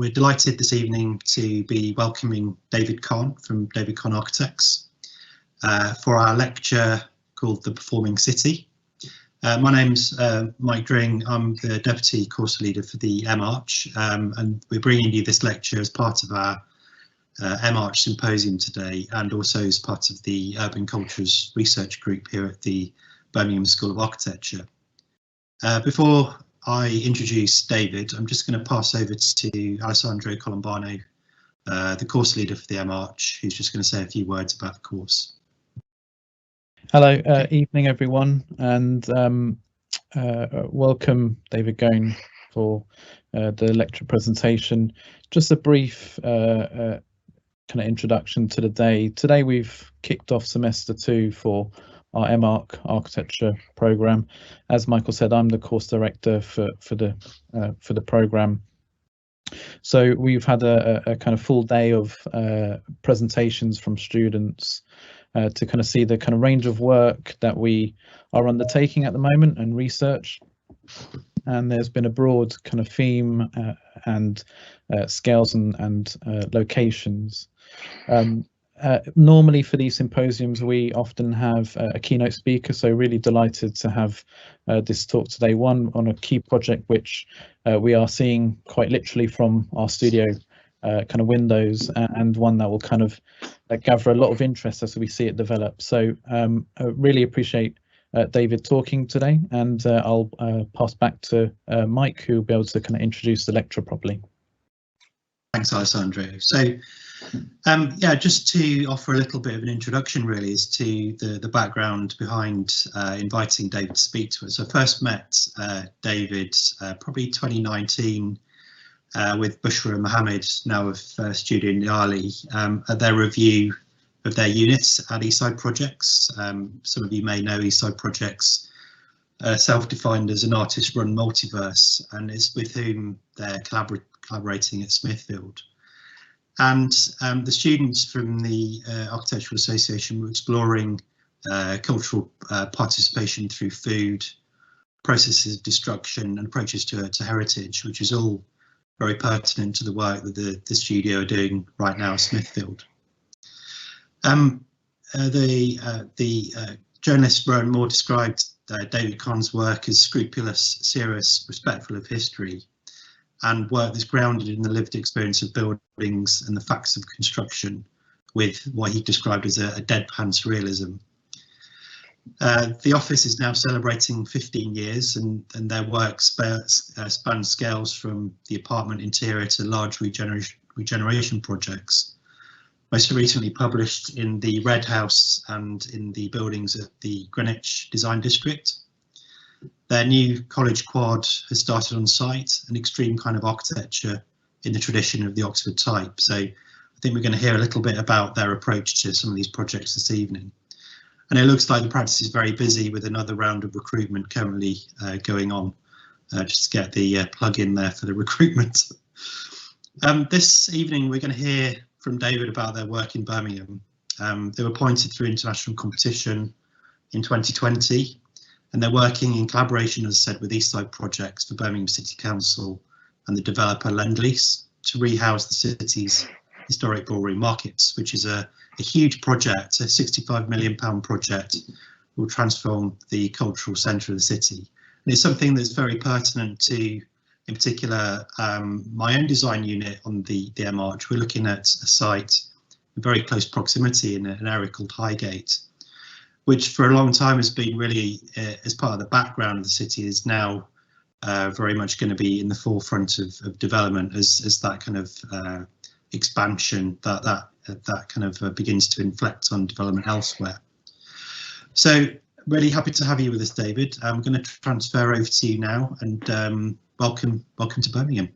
We're delighted this evening to be welcoming David Kohn from David Kohn Architects for our lecture called The Performing City. My name's Mike Dring. I'm the Deputy Course Leader for the M-Arch, and we're bringing you this lecture as part of our M-Arch Symposium today, and also as part of the Urban Cultures Research Group here at the Birmingham School of Architecture. Before I introduce David, I'm just going to pass over to Alessandro Colombano, the course leader for the M-Arch, who's just going to say a few words about the course. Hello, evening everyone, and welcome David Kohn for the lecture presentation. Just a brief kind of introduction to the day. Today we've kicked off semester 2 for our M-Arch architecture program. As Michael said, I'm the course director for the program. So we've had a kind of full day of presentations from students to kind of see the kind of range of work that we are undertaking at the moment and research. And there's been a broad kind of theme and scales and locations. Normally for these symposiums we often have a keynote speaker, so really delighted to have this talk today, one on a key project which we are seeing quite literally from our studio kind of windows, and one that will kind of gather a lot of interest as we see it develop. So I really appreciate David talking today, and I'll pass back to Mike, who will be able to kind of introduce the lecture properly. Thanks, Alessandro. So yeah, just to offer a little bit of an introduction really as to the background behind inviting David to speak to us. I first met David probably 2019 with Bushra and Mohammed, now of Studio Nyali, at their review of their units at Eastside Projects. Some of you may know Eastside Projects, self-defined as an artist-run multiverse, and it's with whom they're collaborating at Smithfield. And the students from the Architectural Association were exploring cultural participation through food, processes of destruction, and approaches to heritage, which is all very pertinent to the work that the studio are doing right now at Smithfield. The journalist Rowan Moore described David Kohn's work as scrupulous, serious, respectful of history, and work that's grounded in the lived experience of buildings and the facts of construction, with what he described as a deadpan surrealism. The office is now celebrating 15 years, and their work spans scales from the apartment interior to large regeneration projects, most recently published in the Red House and in the buildings at the Greenwich Design District. Their new college quad has started on site, an extreme kind of architecture in the tradition of the Oxford type. So I think we're going to hear a little bit about their approach to some of these projects this evening. And it looks like the practice is very busy with another round of recruitment currently going on, just to get the plug in there for the recruitment. This evening we're going to hear from David about their work in Birmingham. They were appointed through international competition in 2020. And they're working in collaboration, as I said, with Eastside Projects for Birmingham City Council and the developer Lend-Lease to rehouse the city's historic Broadway markets, which is a huge project, a £65 million project, will transform the cultural centre of the city. And it's something that's very pertinent to, in particular, my own design unit on the M-Arch. We're looking at a site in very close proximity in an area called Highgate, which for a long time has been really, as part of the background of the city, is now very much going to be in the forefront of development as that kind of expansion, that kind of begins to inflect on development elsewhere. So really happy to have you with us, David. I'm going to transfer over to you now, and welcome to Birmingham.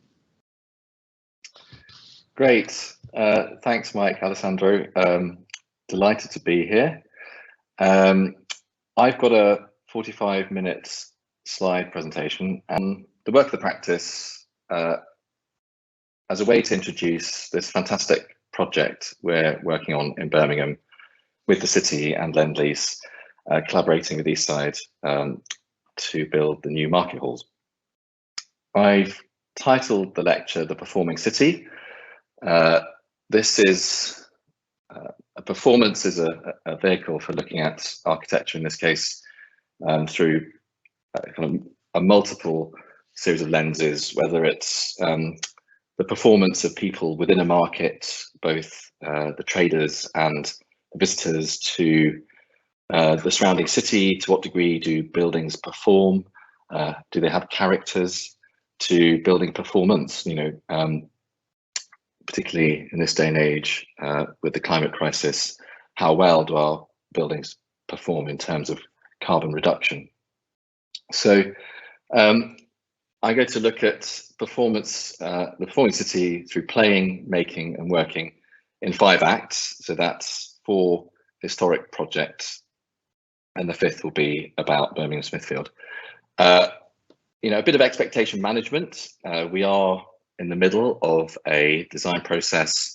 Great, thanks Mike, Alessandro. Delighted to be here. I've got a 45 minutes slide presentation, and the work of the practice as a way to introduce this fantastic project we're working on in Birmingham with the city and Lend-Lease, collaborating with Eastside to build the new market halls. I've titled the lecture "The Performing City." This is a performance is a vehicle for looking at architecture, in this case, through kind of a multiple series of lenses, whether it's the performance of people within a market, both the traders and the visitors, to the surrounding city. To what degree do buildings perform? Do they have characters? To building performance, particularly in this day and age with the climate crisis, how well do our buildings perform in terms of carbon reduction? So I go to look at performance, the performing city, through playing, making and working in 5 acts. So that's 4 historic projects, and the 5th will be about Birmingham Smithfield. A bit of expectation management. We are in the middle of a design process,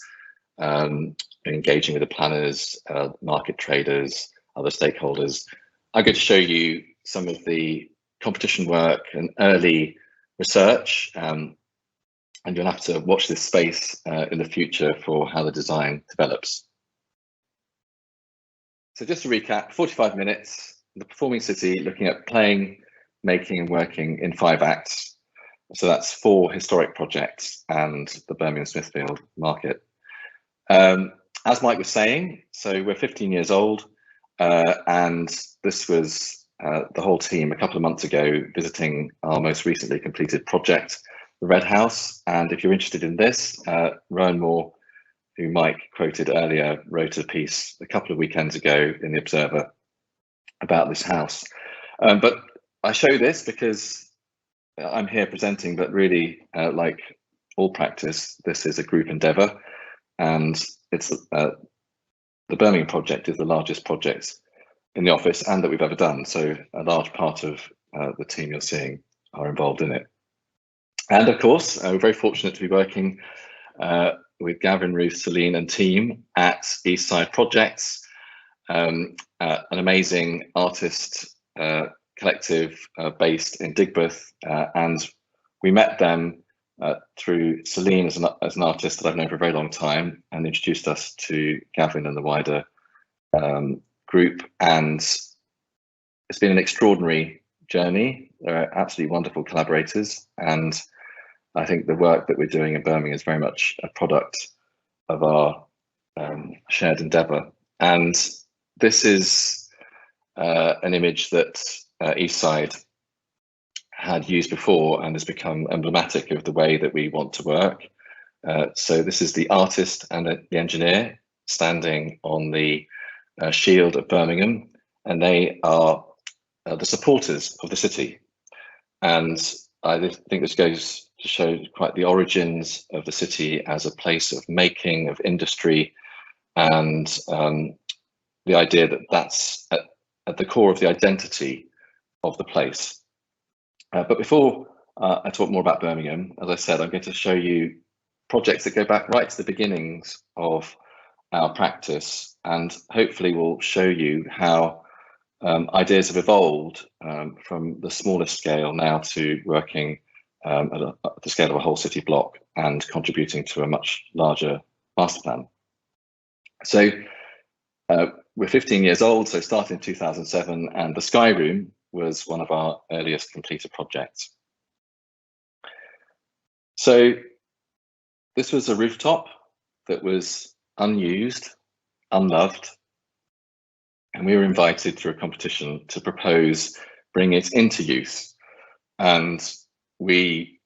engaging with the planners, market traders, other stakeholders. I'm going to show you some of the competition work and early research, and you'll have to watch this space in the future for how the design develops. So just to recap, 45 minutes, the performing city, looking at playing, making and working in 5 acts. So that's 4 historic projects and the Birmingham Smithfield Market. As Mike was saying, so we're 15 years old, and this was the whole team a couple of months ago visiting our most recently completed project, the Red House. And if you're interested in this, Rowan Moore, who Mike quoted earlier, wrote a piece a couple of weekends ago in the Observer about this house. But I show this because I'm here presenting, but really, like all practice, this is a group endeavour, and it's the Birmingham project is the largest project in the office and that we've ever done. So a large part of the team you're seeing are involved in it. And of course, we're very fortunate to be working with Gavin, Ruth, Celine and team at Eastside Projects, an amazing artist collective based in Digbeth, and we met them through Celine as an artist that I've known for a very long time, and introduced us to Gavin and the wider group. And it's been an extraordinary journey. They're absolutely wonderful collaborators, and I think the work that we're doing in Birmingham is very much a product of our shared endeavour. And this is an image that Eastside had used before and has become emblematic of the way that we want to work. So this is the artist and the engineer standing on the shield of Birmingham, and they are the supporters of the city. And I think this goes to show quite the origins of the city as a place of making, of industry, and the idea that that's at the core of the identity of the place. But before I talk more about Birmingham, as I said, I'm going to show you projects that go back right to the beginnings of our practice, and hopefully will show you how ideas have evolved from the smallest scale now to working at the scale of a whole city block and contributing to a much larger master plan. So we're 15 years old, so started in 2007, and the Sky Room was one of our earliest completed projects. So this was a rooftop that was unused, unloved, and we were invited through a competition to propose bringing it into use. And we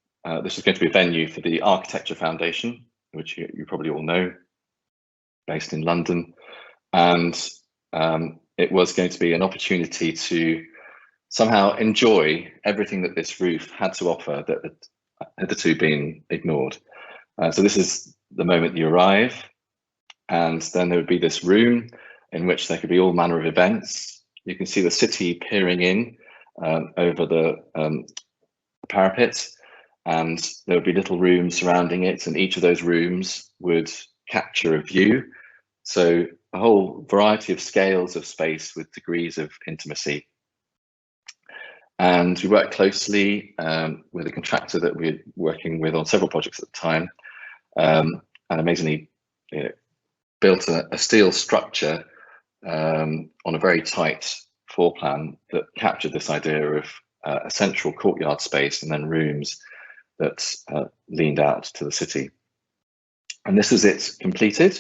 this was going to be a venue for the Architecture Foundation, which you probably all know, based in London. And it was going to be an opportunity to somehow enjoy everything that this roof had to offer that had hitherto been ignored. So this is the moment you arrive, and then there would be this room in which there could be all manner of events. You can see the city peering in over the parapet, and there would be little rooms surrounding it, and each of those rooms would capture a view. So a whole variety of scales of space with degrees of intimacy. And we worked closely with a contractor that we were working with on several projects at the time, and amazingly built a steel structure on a very tight floor plan that captured this idea of a central courtyard space and then rooms that leaned out to the city. And this was it completed.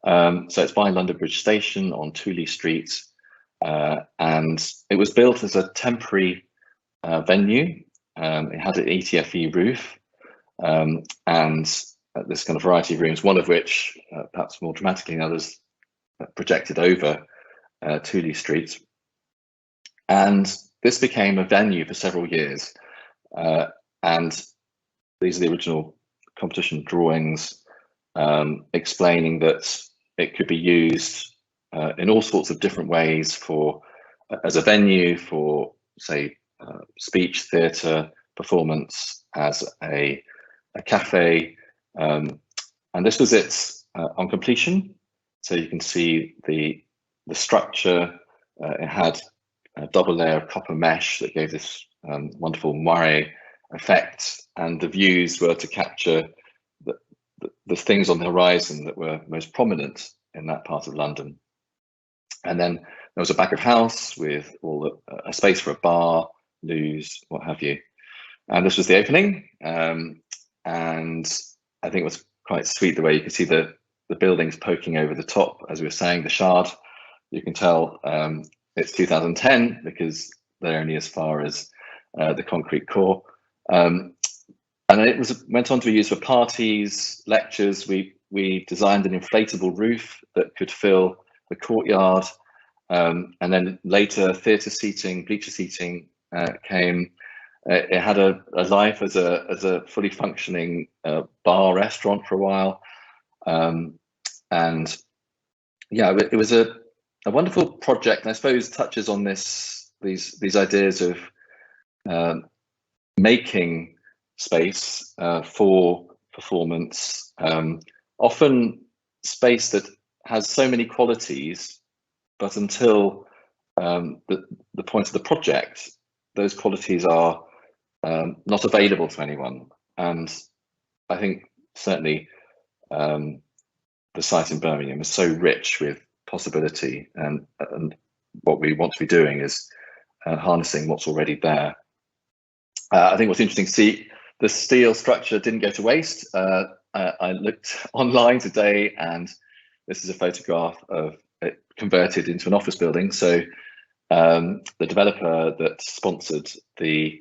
So it's by London Bridge Station on Tooley Street, and it was built as a temporary venue. It had an ETFE roof, and this kind of variety of rooms, one of which, perhaps more dramatically than others, projected over Tooley Street. And this became a venue for several years. And these are the original competition drawings, explaining that it could be used in all sorts of different ways as a venue for, say, speech, theatre, performance, as a cafe. And this was it on completion. So you can see the structure. It had a double layer of copper mesh that gave this wonderful moire effect, and the views were to capture the things on the horizon that were most prominent in that part of London. And then there was a back of house with a space for a bar, loos, what have you. And this was the opening. And I think it was quite sweet the way you could see the buildings poking over the top, as we were saying, the Shard. You can tell it's 2010 because they're only as far as the concrete core. And it went on to be used for parties, lectures. We designed an inflatable roof that could fill the courtyard. And then later theatre seating, bleacher seating came. It had a life as a fully functioning bar restaurant for a while. And yeah, it was a wonderful project, and I suppose touches on these ideas of making space for performance, often space that has so many qualities, but until the point of the project, those qualities are not available to anyone. And I think certainly the site in Birmingham is so rich with possibility, and what we want to be doing is harnessing what's already there. I think what's interesting to see, the steel structure didn't go to waste. I looked online today, and this is a photograph of it converted into an office building. So the developer that sponsored the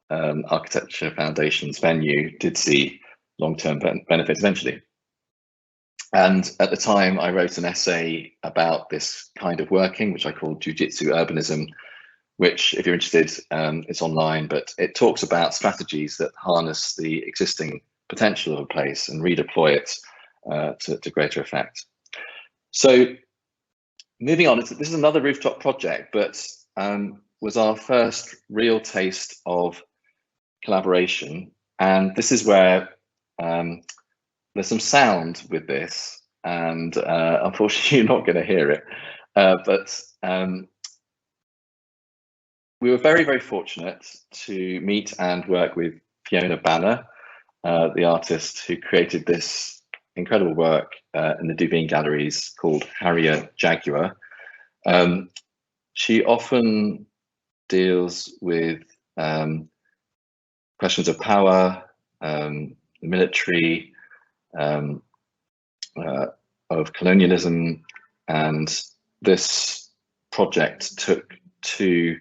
Architecture Foundation's venue did see long-term benefits eventually. And at the time, I wrote an essay about this kind of working, which I called Jiu-Jitsu Urbanism, which, if you're interested, it's online, but it talks about strategies that harness the existing potential of a place and redeploy it to greater effect. So moving on, this is another rooftop project, but was our first real taste of collaboration. And this is where there's some sound with this, and unfortunately you're not going to hear it, but we were very, very fortunate to meet and work with Fiona Banner, the artist who created this incredible work in the Duveen Galleries called Harrier Jaguar. She often deals with questions of power, the military, of colonialism, and this project took two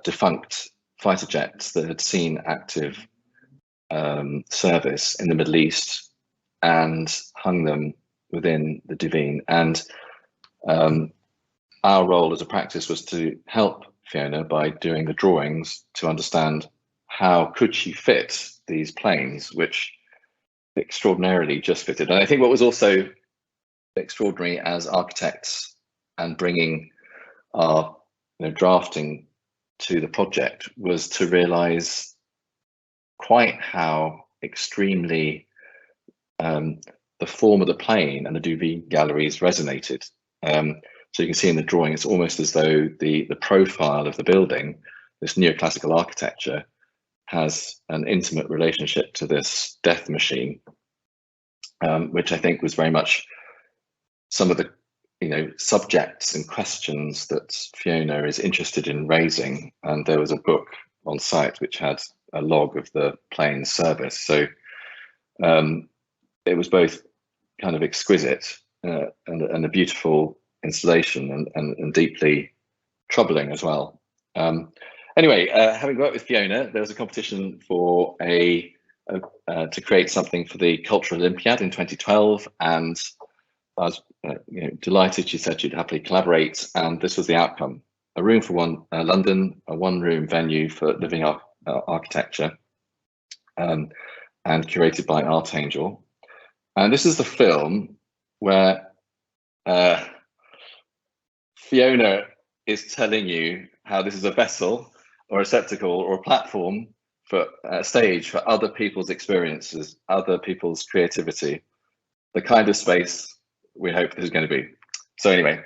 defunct fighter jets that had seen active service in the Middle East and hung them within the Duveen. And our role as a practice was to help Fiona by doing the drawings to understand how could she fit these planes, which extraordinarily just fitted. And I think what was also extraordinary as architects and bringing our drafting to the project was to realize quite how extremely the form of the plane and the Duveen Galleries resonated. So you can see in the drawing, it's almost as though the profile of the building this neoclassical architecture has an intimate relationship to this death machine, which I think was very much some of the subjects and questions that Fiona is interested in raising. And there was a book on site which had a log of the plane's service. So it was both kind of exquisite and a beautiful installation, and deeply troubling as well. Anyway, having worked with Fiona, there was a competition for to create something for the Cultural Olympiad in 2012, and I was delighted. She said she'd happily collaborate, and this was the outcome: a room for London, a one-room venue for living architecture, and curated by Artangel. And this is the film where Fiona is telling you how this is a vessel or a receptacle or a platform for a stage for other people's experiences, other people's creativity, the kind of space we hope this is going to be. So anyway,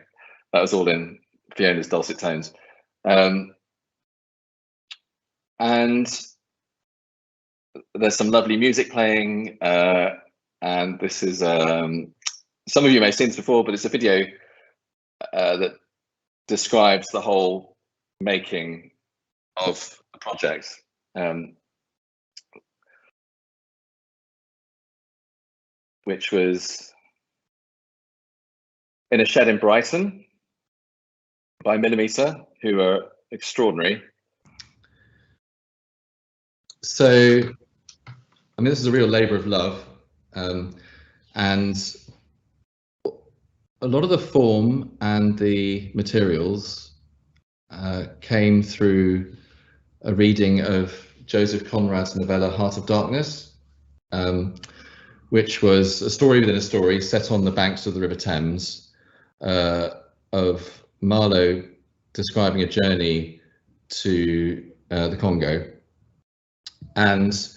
that was all in Fiona's dulcet tones. And there's some lovely music playing, and this is some of you may have seen this before, but it's a video that describes the whole making of the project. Which was in a shed in Brighton by Millimeter, who are extraordinary. So, I mean, this is a real labour of love, and a lot of the form and the materials came through a reading of Joseph Conrad's novella Heart of Darkness, which was a story within a story set on the banks of the River Thames, of Marlowe describing a journey to the Congo. And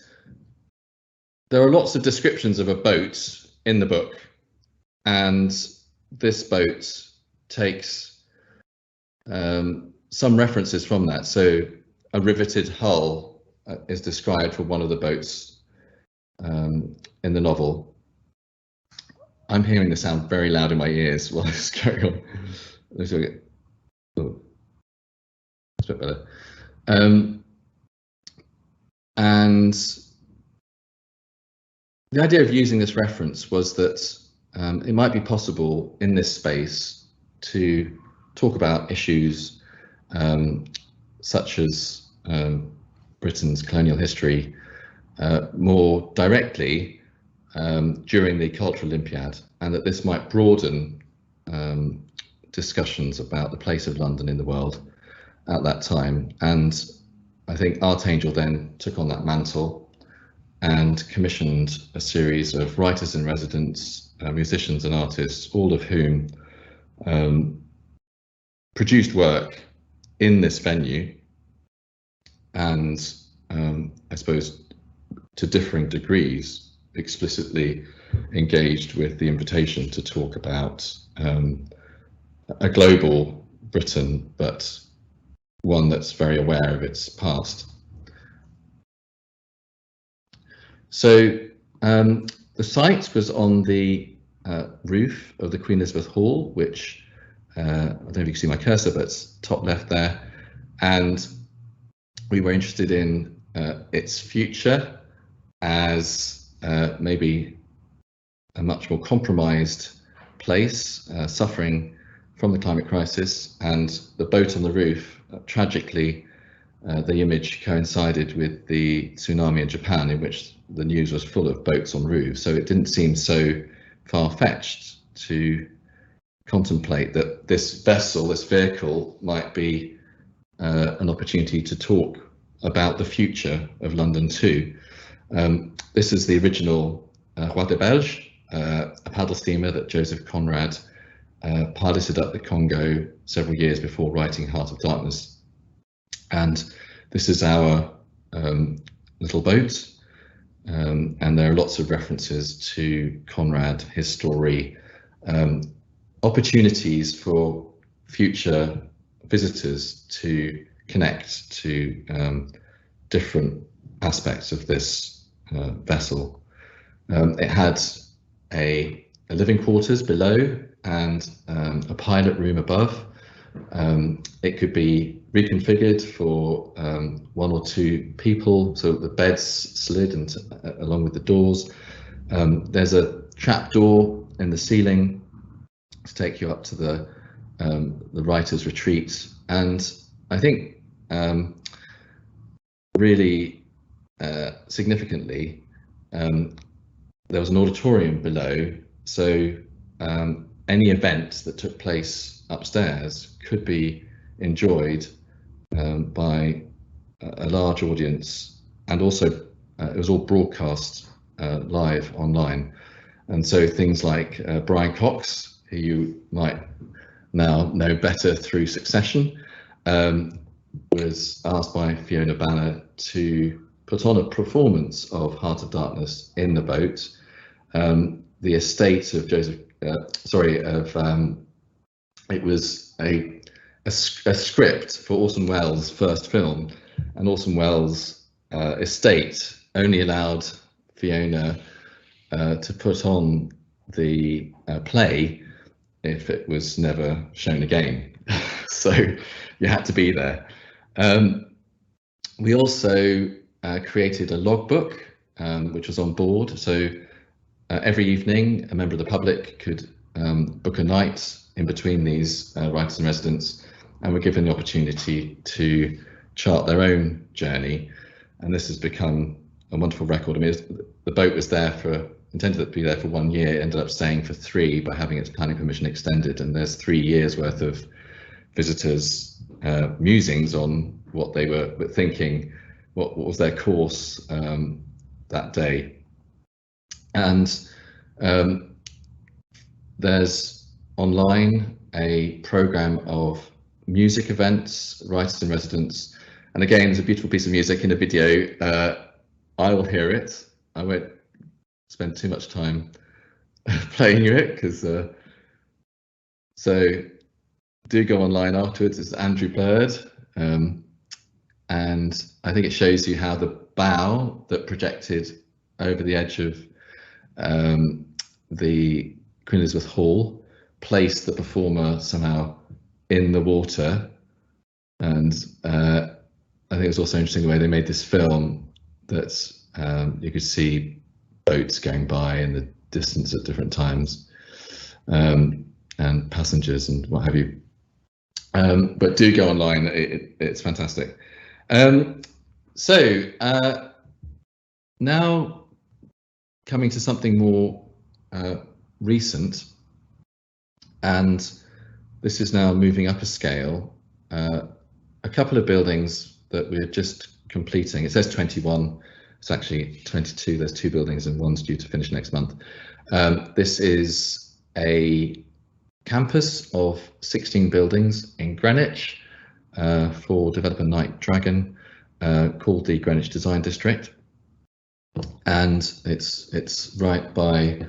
there are lots of descriptions of a boat in the book, and this boat takes some references from that. So a riveted hull is described for one of the boats in the novel. I'm hearing the sound very loud in my ears while this is going on. Let's look at, oh, that's a bit better. And the idea of using this reference was that it might be possible in this space to talk about issues such as Britain's colonial history more directly during the Cultural Olympiad, and that this might broaden discussions about the place of London in the world at that time. And I think Artangel then took on that mantle and commissioned a series of writers in residence, musicians and artists, all of whom produced work in this venue, and I suppose to differing degrees explicitly engaged with the invitation to talk about a global Britain, but one that's very aware of its past. So the site was on the roof of the Queen Elizabeth Hall, which I don't know if you can see my cursor, but it's top left there. And we were interested in its future as maybe a much more compromised place, suffering from the climate crisis. And the boat on the roof, tragically, the image coincided with the tsunami in Japan, in which the news was full of boats on roofs. So it didn't seem so far-fetched to contemplate that this vessel, this vehicle, might be an opportunity to talk about the future of London too. This is the original Roi de Belge, a paddle steamer that Joseph Conrad piloted up the Congo several years before writing Heart of Darkness. And this is our little boat, and there are lots of references to Conrad, his story, opportunities for future visitors to connect to different aspects of this vessel. It had a living quarters below and a pilot room above. It could be reconfigured for 1 or 2 people, so the beds slid and along with the doors. There's a trap door in the ceiling to take you up to the writer's retreat, and I think really significantly there was an auditorium below, so any event that took place upstairs could be enjoyed by a large audience, and also it was all broadcast live online. And so things like Brian Cox, who you might now know better through Succession, was asked by Fiona Banner to put on a performance of Heart of Darkness in the boat. The estate of it was a script for Orson Welles' first film, and Orson Welles' estate only allowed Fiona to put on the play if it was never shown again. So you had to be there. We also created a logbook, which was on board. So every evening, a member of the public could book a night in between these writers in residence, and were given the opportunity to chart their own journey. And this has become a wonderful record. I mean, the boat was there intended to be there for 1 year, ended up staying for 3 by having its planning permission extended, and there's 3 years worth of visitors' musings on what they were thinking, what was their course that day. And there's online a program of music events, writers in residence, and again, there's a beautiful piece of music in a video. I will hear it. I won't spend too much time playing it, because so do go online afterwards. It's Andrew Bird, and I think it shows you how the bow that projected over the edge of the Queen Elizabeth Hall placed the performer somehow in the water. And I think it was also interesting the way they made this film, that you could see boats going by in the distance at different times, and passengers and what have you. But do go online, it's fantastic. So now coming to something more recent, and this is now moving up a scale. A couple of buildings that we're just completing. It says 21, it's actually 22. There's 2 buildings and one's due to finish next month. This is a campus of 16 buildings in Greenwich for developer Night Dragon, called the Greenwich Design District, and it's right by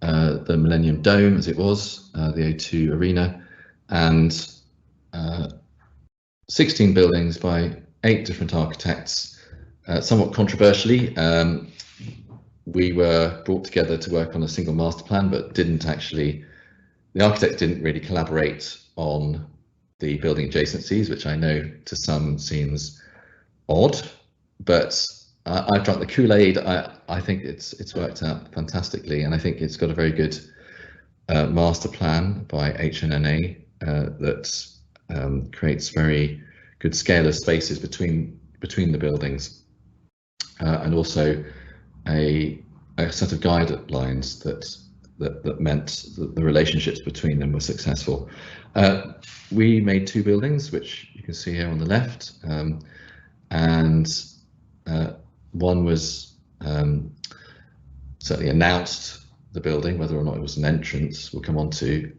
the Millennium Dome, as it was, the O2 Arena, and 16 buildings by 8 different architects. Somewhat controversially, we were brought together to work on a single master plan, but the architects didn't really collaborate on the building adjacencies, which I know to some seems odd, but I've drunk the Kool-Aid. I think it's worked out fantastically, and I think it's got a very good master plan by HNNA that creates very good scale of spaces between the buildings, and also a set of guidelines that meant that the relationships between them were successful. We made 2 buildings, which you can see here on the left, and one was certainly announced, the building, whether or not it was an entrance we'll come on to,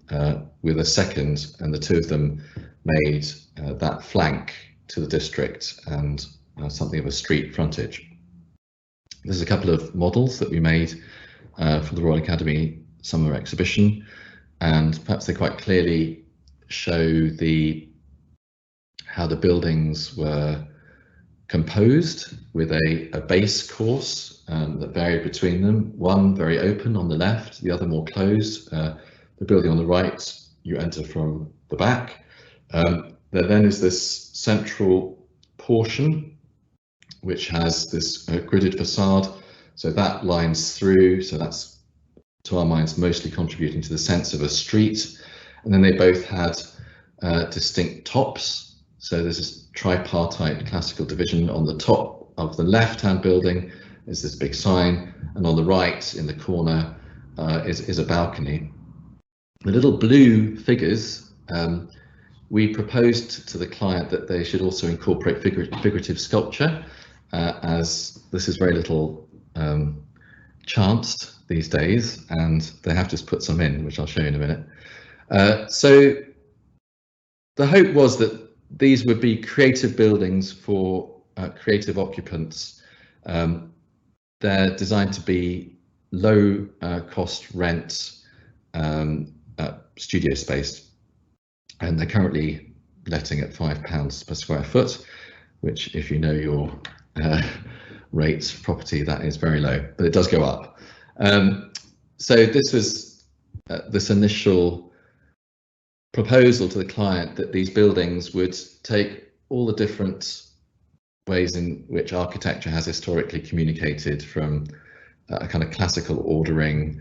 with a second, and the 2 of them made that flank to the district and something of a street frontage. There's a couple of models that we made for the Royal Academy Summer Exhibition, and perhaps they quite clearly show how the buildings were composed, with a base course that varied between them. One very open on the left, the other more closed. The building on the right, you enter from the back. There then is this central portion which has this gridded facade, so that lines through, so that's, to our minds, mostly contributing to the sense of a street. And then they both had distinct tops, so there's this tripartite classical division. On the top of the left-hand building is this big sign, and on the right in the corner is a balcony. The little blue figures, we proposed to the client that they should also incorporate figurative sculpture, as this is very little chanced these days, and they have just put some in, which I'll show you in a minute. So the hope was that these would be creative buildings for creative occupants. They're designed to be low cost rent studio space, and they're currently letting at £5 per square foot, which, if you know your rates for property, that is very low, but it does go up. So this was this initial proposal to the client, that these buildings would take all the different ways in which architecture has historically communicated, from a kind of classical ordering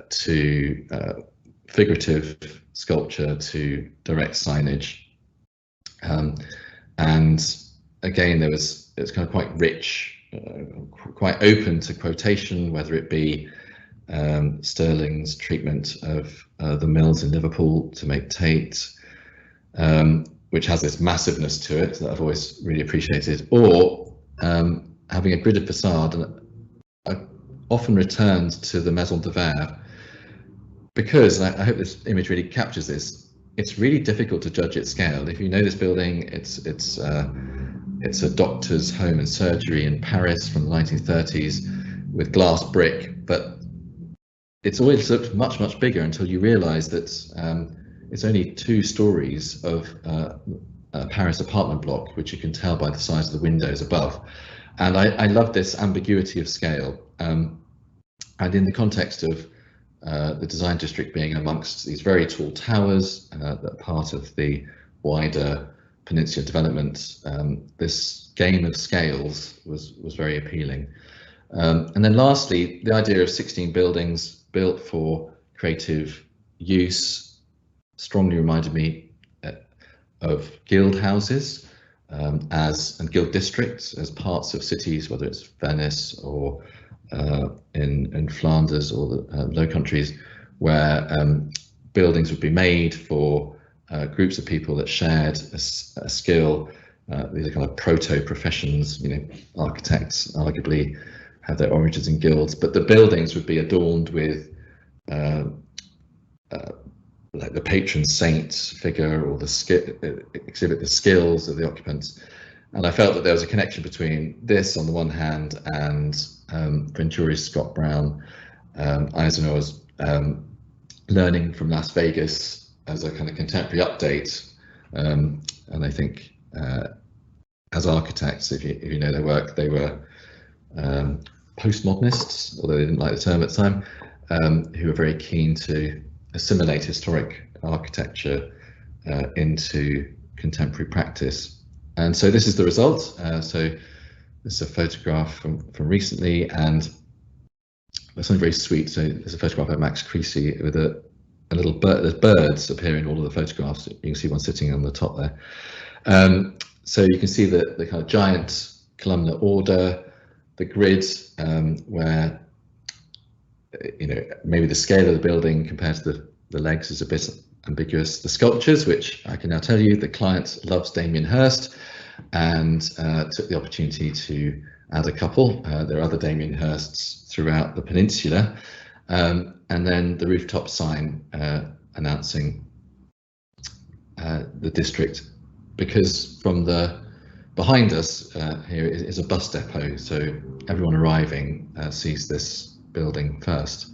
to figurative sculpture to direct signage. And again, it's kind of quite rich, quite open to quotation, whether it be Sterling's treatment of the mills in Liverpool to make Tate, which has this massiveness to it that I've always really appreciated, or having a gridded facade, and often returned to the Maison de Verre, because, and I hope this image really captures this, it's really difficult to judge its scale. If you know this building, it's a doctor's home and surgery in Paris from the 1930s with glass brick, but it's always looked much, much bigger until you realise that it's only 2 stories of a Paris apartment block, which you can tell by the size of the windows above. And I love this ambiguity of scale. And in the context of the design district being amongst these very tall towers that are part of the wider peninsula development, this game of scales was very appealing. And then lastly, the idea of 16 buildings built for creative use strongly reminded me of guild houses and guild districts as parts of cities, whether it's Venice or in Flanders or the Low Countries, where buildings would be made for groups of people that shared a skill. These are kind of proto professions. You know, architects arguably have their origins in guilds, but the buildings would be adorned with like the patron saint figure, or exhibit the skills of the occupants. And I felt that there was a connection between this on the one hand and Venturi's Scott Brown, Eisenhower's learning from Las Vegas as a kind of contemporary update. And I think as architects, if you know their work, they were postmodernists, although they didn't like the term at the time, who were very keen to assimilate historic architecture into contemporary practice. And so this is the result. So this is a photograph from recently, and there's something very sweet. So there's a photograph of Max Creasy with a little bird. There's birds appear in all of the photographs. You can see one sitting on the top there. So you can see the kind of giant columnar order, the grid, where, you know, maybe the scale of the building compared to the legs is a bit ambiguous. The sculptures, which I can now tell you, the client loves Damien Hirst, and took the opportunity to add a couple. There are other Damien Hirsts throughout the peninsula, and then the rooftop sign announcing the district, because from behind us here is a bus depot, so everyone arriving sees this building first.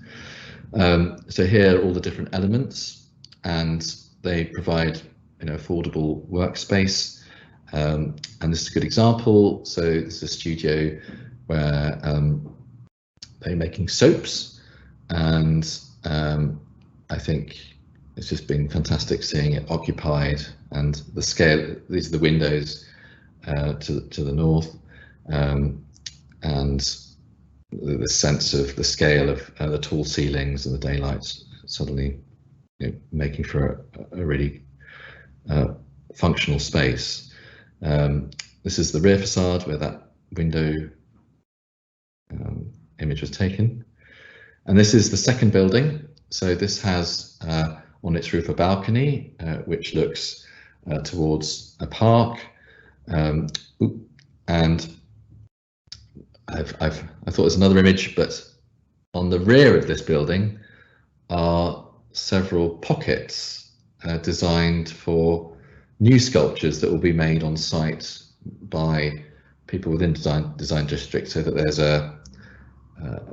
So here are all the different elements, and they provide affordable workspace. And this is a good example. So this is a studio where they're making soaps, and I think it's just been fantastic seeing it occupied, and the scale. These are the windows to the north, and the sense of the scale of the tall ceilings and the daylight suddenly making for a really functional space. This is the rear facade where that window image was taken, and this is the second building. So this has on its roof a balcony which looks towards a park, and I thought there's another image, but on the rear of this building are several pockets designed for new sculptures that will be made on site by people within design district, so that there's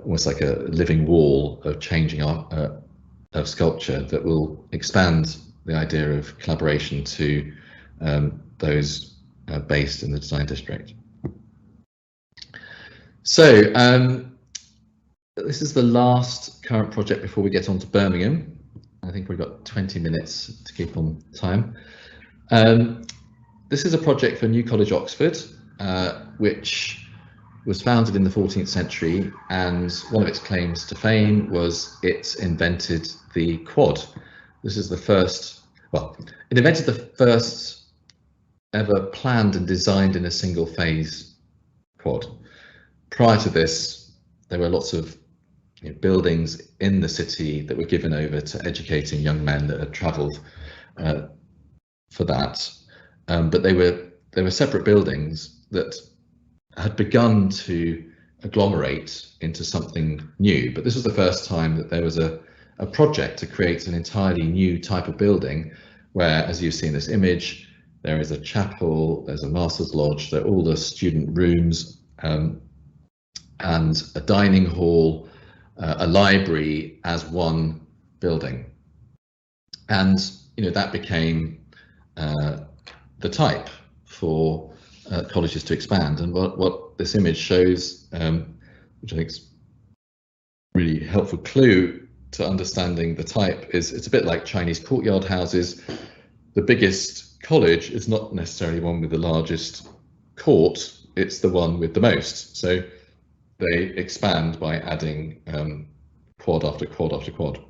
almost like a living wall of changing of sculpture that will expand the idea of collaboration to those based in the design district. So this is the last current project before we get on to Birmingham. I think we've got 20 minutes to keep on time. This is a project for New College, Oxford, which was founded in the 14th century, and one of its claims to fame was it invented the quad. This is the first, well, it invented the first ever planned and designed in a single phase quad. Prior to this, there were lots of buildings in the city that were given over to educating young men that had travelled for that, but they were separate buildings that had begun to agglomerate into something new. But this was the first time that there was a project to create an entirely new type of building, where, as you see in this image, there is a chapel, there's a master's lodge, there are all the student rooms, and a dining hall, a library as one building. And that became the type for colleges to expand. And what this image shows, which I think is really helpful clue to understanding the type, is it's a bit like Chinese courtyard houses. The biggest college is not necessarily one with the largest court, it's the one with the most. So they expand by adding quad after quad after quad.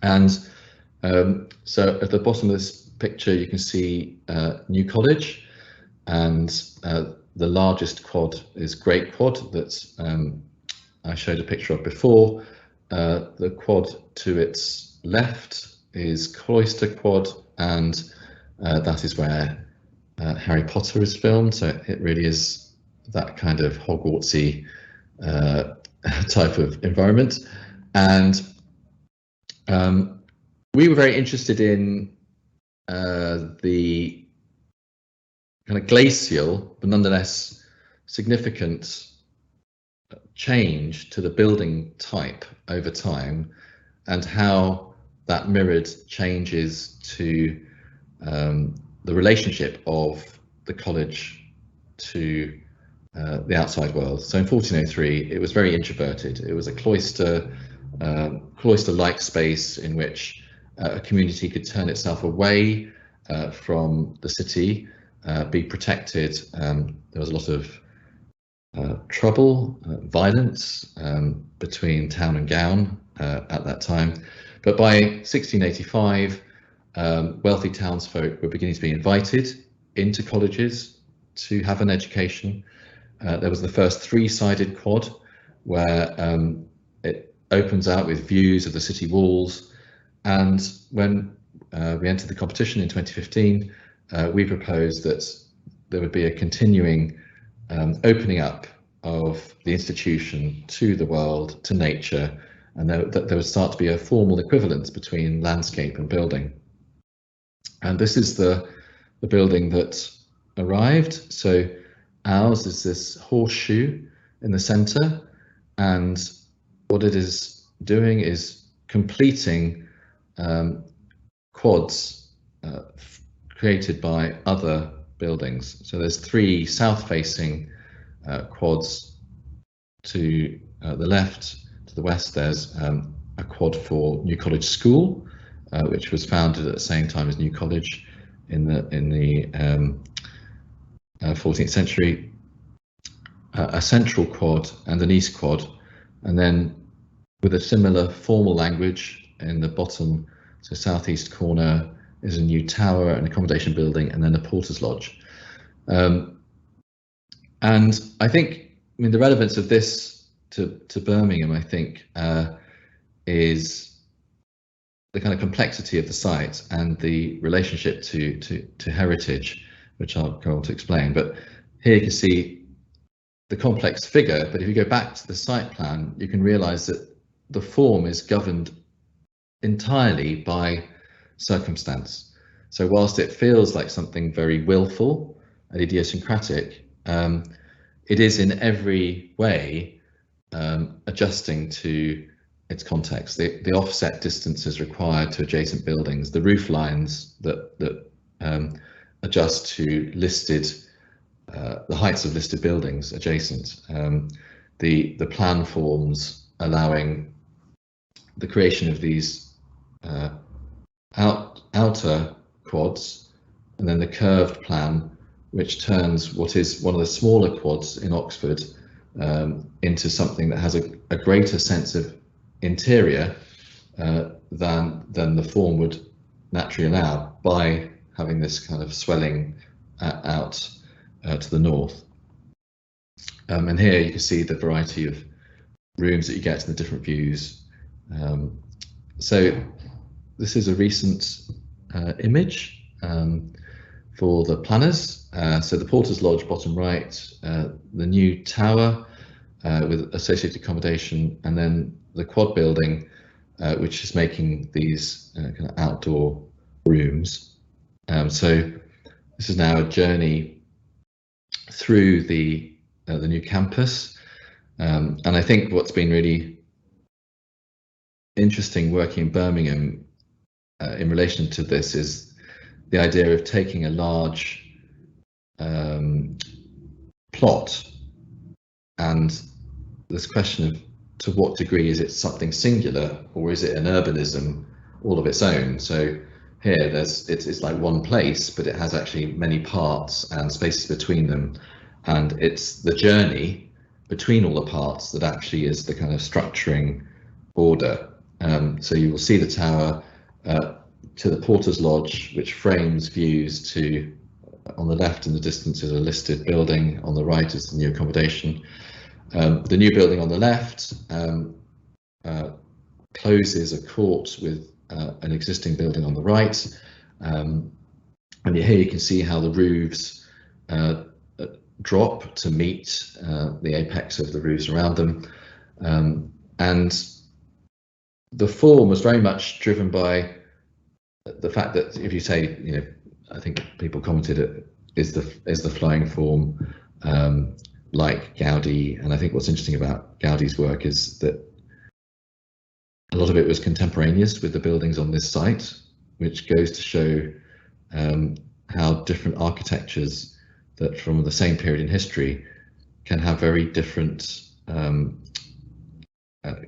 And so at the bottom of this picture you can see New College, and the largest quad is Great Quad that I showed a picture of before. The quad to its left is Cloister Quad, and that is where Harry Potter is filmed, so it really is that kind of Hogwartsy type of environment. And we were very interested in the kind of glacial but nonetheless significant change to the building type over time, and how that mirrored changes to the relationship of the college to the outside world. So in 1403 it was very introverted. It was a cloister-like space in which a community could turn itself away from the city, be protected. There was a lot of trouble, violence between town and gown at that time. But by 1685, wealthy townsfolk were beginning to be invited into colleges to have an education. There was the first three-sided quad, where it opens out with views of the city walls. And when we entered the competition in 2015, we proposed that there would be a continuing opening up of the institution to the world, to nature, and that there would start to be a formal equivalence between landscape and building. And this is the building that arrived. So ours is this horseshoe in the center, and what it is doing is completing quads created by other buildings. So there's 3 south-facing quads. To the left, to the west, there's a quad for New College School, which was founded at the same time as New College in the 14th century. A central quad and an east quad, and then with a similar formal language in the bottom, so southeast corner, is a new tower, an accommodation building, and then a porter's lodge. And I think, the relevance of this to Birmingham, I think, is the kind of complexity of the site and the relationship to heritage, which I'll go on to explain. But here you can see the complex figure, but if you go back to the site plan, you can realise that the form is governed entirely by circumstance. So whilst it feels like something very willful and idiosyncratic, it is in every way adjusting to its context. The offset distances required to adjacent buildings, the roof lines that adjust to listed, the heights of listed buildings adjacent, the plan forms allowing the creation of these outer quads, and then the curved plan, which turns what is one of the smaller quads in Oxford into something that has a greater sense of interior than the form would naturally allow, by having this kind of swelling out to the north. And here you can see the variety of rooms that you get in the different views. So this is a recent image for the planners. So the Porter's Lodge, bottom right, the new tower with associated accommodation, and then the quad building, which is making these kind of outdoor rooms. So this is now a journey through the new campus, and I think what's been really interesting working in Birmingham in relation to this is the idea of taking a large plot, and this question of to what degree is it something singular, or is it an urbanism all of its own? So here it's like one place, but it has actually many parts and spaces between them, and it's the journey between all the parts that actually is the kind of structuring order. So you will see the tower to the Porter's Lodge, which frames views to, on the left in the distance is a listed building, on the right is the new accommodation. The new building on the left closes a court with an existing building on the right, and here you can see how the roofs drop to meet the apex of the roofs around them, and the form was very much driven by the fact that, if you say, I think people commented it is the flowing form, like Gaudi. And I think what's interesting about Gaudi's work is that a lot of it was contemporaneous with the buildings on this site, which goes to show how different architectures that from the same period in history can have very different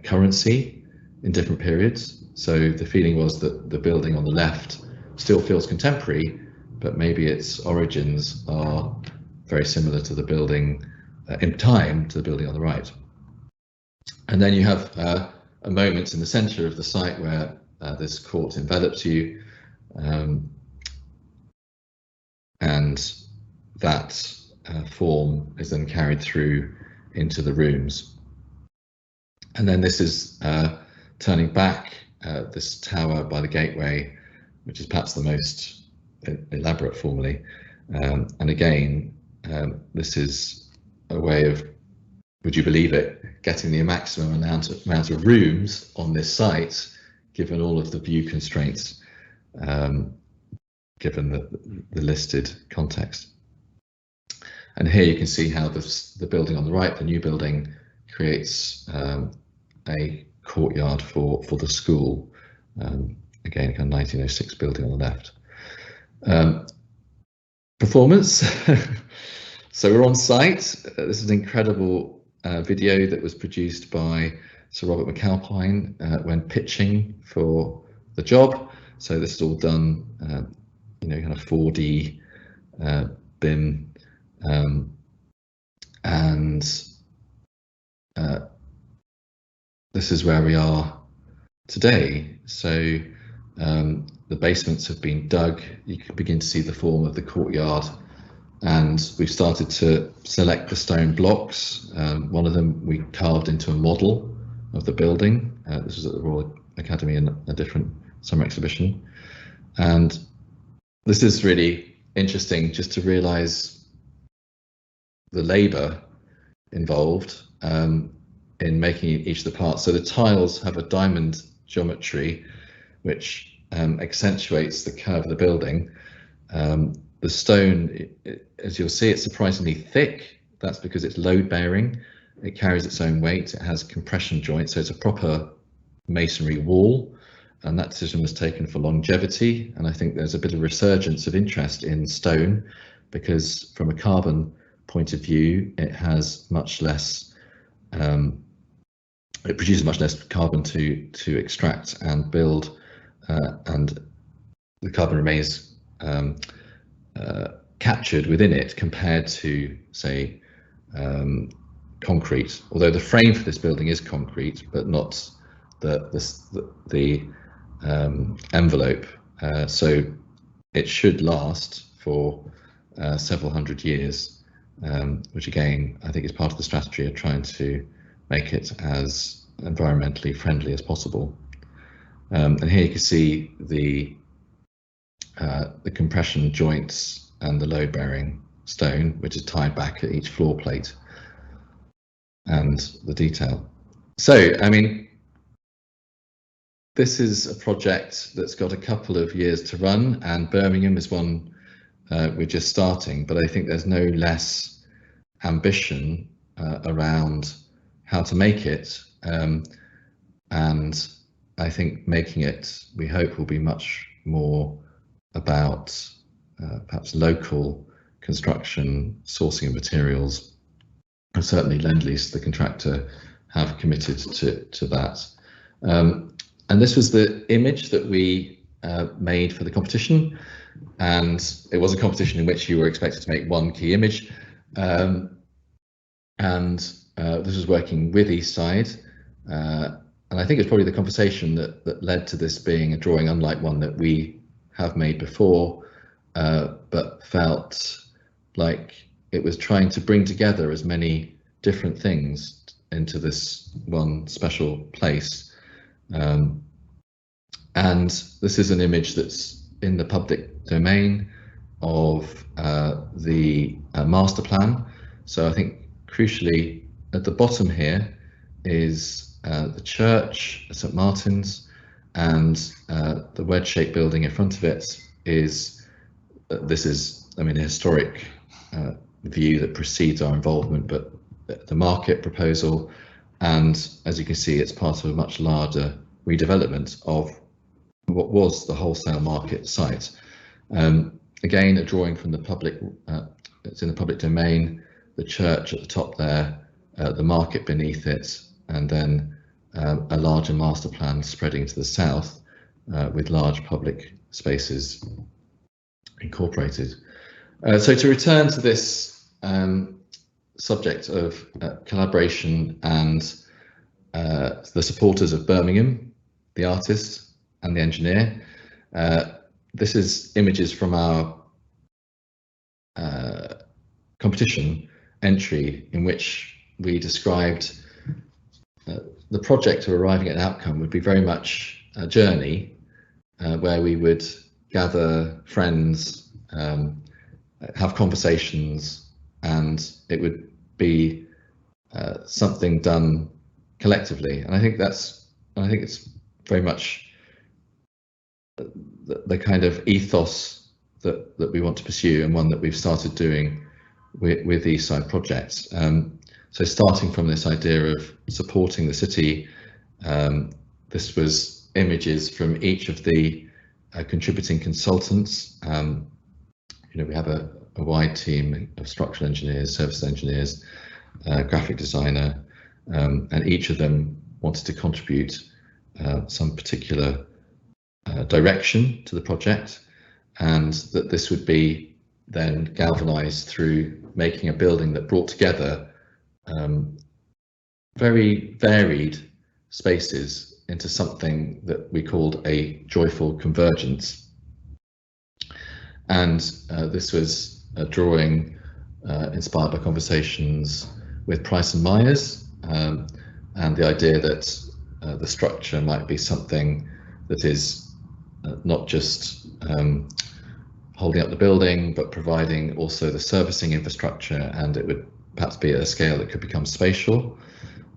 currency in different periods. So the feeling was that the building on the left still feels contemporary, but maybe its origins are very similar to the building in time to the building on the right. And then you have a moment in the centre of the site where this court envelops you, and that form is then carried through into the rooms. And then this is turning back, this tower by the gateway, which is perhaps the most elaborate formally. And again, this is a way of, would you believe it, getting the maximum amount of rooms on this site, given all of the view constraints, given the listed context. And here you can see how the building on the right, the new building, creates a courtyard for the school. Again, kind of 1906 building on the left. Performance. So we're on site. This is an incredible video that was produced by Sir Robert McAlpine when pitching for the job. So this is all done, you know, kind of 4D BIM, and this is where we are today. So the basements have been dug. You can begin to see the form of the courtyard, and we've started to select the stone blocks. One of them we carved into a model of the building. This was at the Royal Academy in a different summer exhibition, and this is really interesting just to realise the labour involved in making each of the parts. So the tiles have a diamond geometry which accentuates the curve of the building. The stone, as you'll see, it's surprisingly thick. That's because it's load bearing. It carries its own weight. It has compression joints, so it's a proper masonry wall. And that decision was taken for longevity. And I think there's a bit of resurgence of interest in stone because from a carbon point of view, it has much less, it produces much less carbon to extract and build, and the carbon remains captured within it compared to, say, concrete. Although the frame for this building is concrete, but not the envelope. So it should last for several hundred years, which again I think is part of the strategy of trying to make it as environmentally friendly as possible. And here you can see the compression joints and the load-bearing stone, which is tied back at each floor plate, and the detail. So, I mean, this is a project that's got a couple of years to run, and Birmingham is one we're just starting, but I think there's no less ambition around how to make it, and I think making it, we hope, will be much more about perhaps local construction, sourcing of materials, and certainly Lend-Lease, the contractor, have committed to that. And this was the image that we made for the competition, and it was a competition in which you were expected to make one key image, and this was working with Eastside, and I think it's probably the conversation that led to this being a drawing unlike one that we have made before, but felt like it was trying to bring together as many different things into this one special place. And this is an image that's in the public domain of the master plan. So I think crucially at the bottom here is the church, St Martin's, and the wedge-shaped building in front of it is, this is, I mean, a historic view that precedes our involvement, but the market proposal, and as you can see, it's part of a much larger redevelopment of what was the wholesale market site. Again, a drawing from the public, it's in the public domain, the church at the top there, the market beneath it, and then a larger master plan spreading to the south with large public spaces incorporated. So to return to this subject of collaboration and the supporters of Birmingham, the artist and the engineer, this is images from our competition entry in which we described the project of arriving at an outcome would be very much a journey where we would gather friends, have conversations, and it would be something done collectively. And I think it's very much the kind of ethos that we want to pursue, and one that we've started doing with these side projects. So starting from this idea of supporting the city, this was images from each of the contributing consultants, we have a wide team of structural engineers, service engineers, graphic designer, and each of them wanted to contribute some particular direction to the project, and that this would be then galvanized through making a building that brought together very varied spaces into something that we called a joyful convergence. And this was a drawing inspired by conversations with Price and Myers, and the idea that the structure might be something that is not just holding up the building, but providing also the servicing infrastructure, and it would perhaps be at a scale that could become spatial.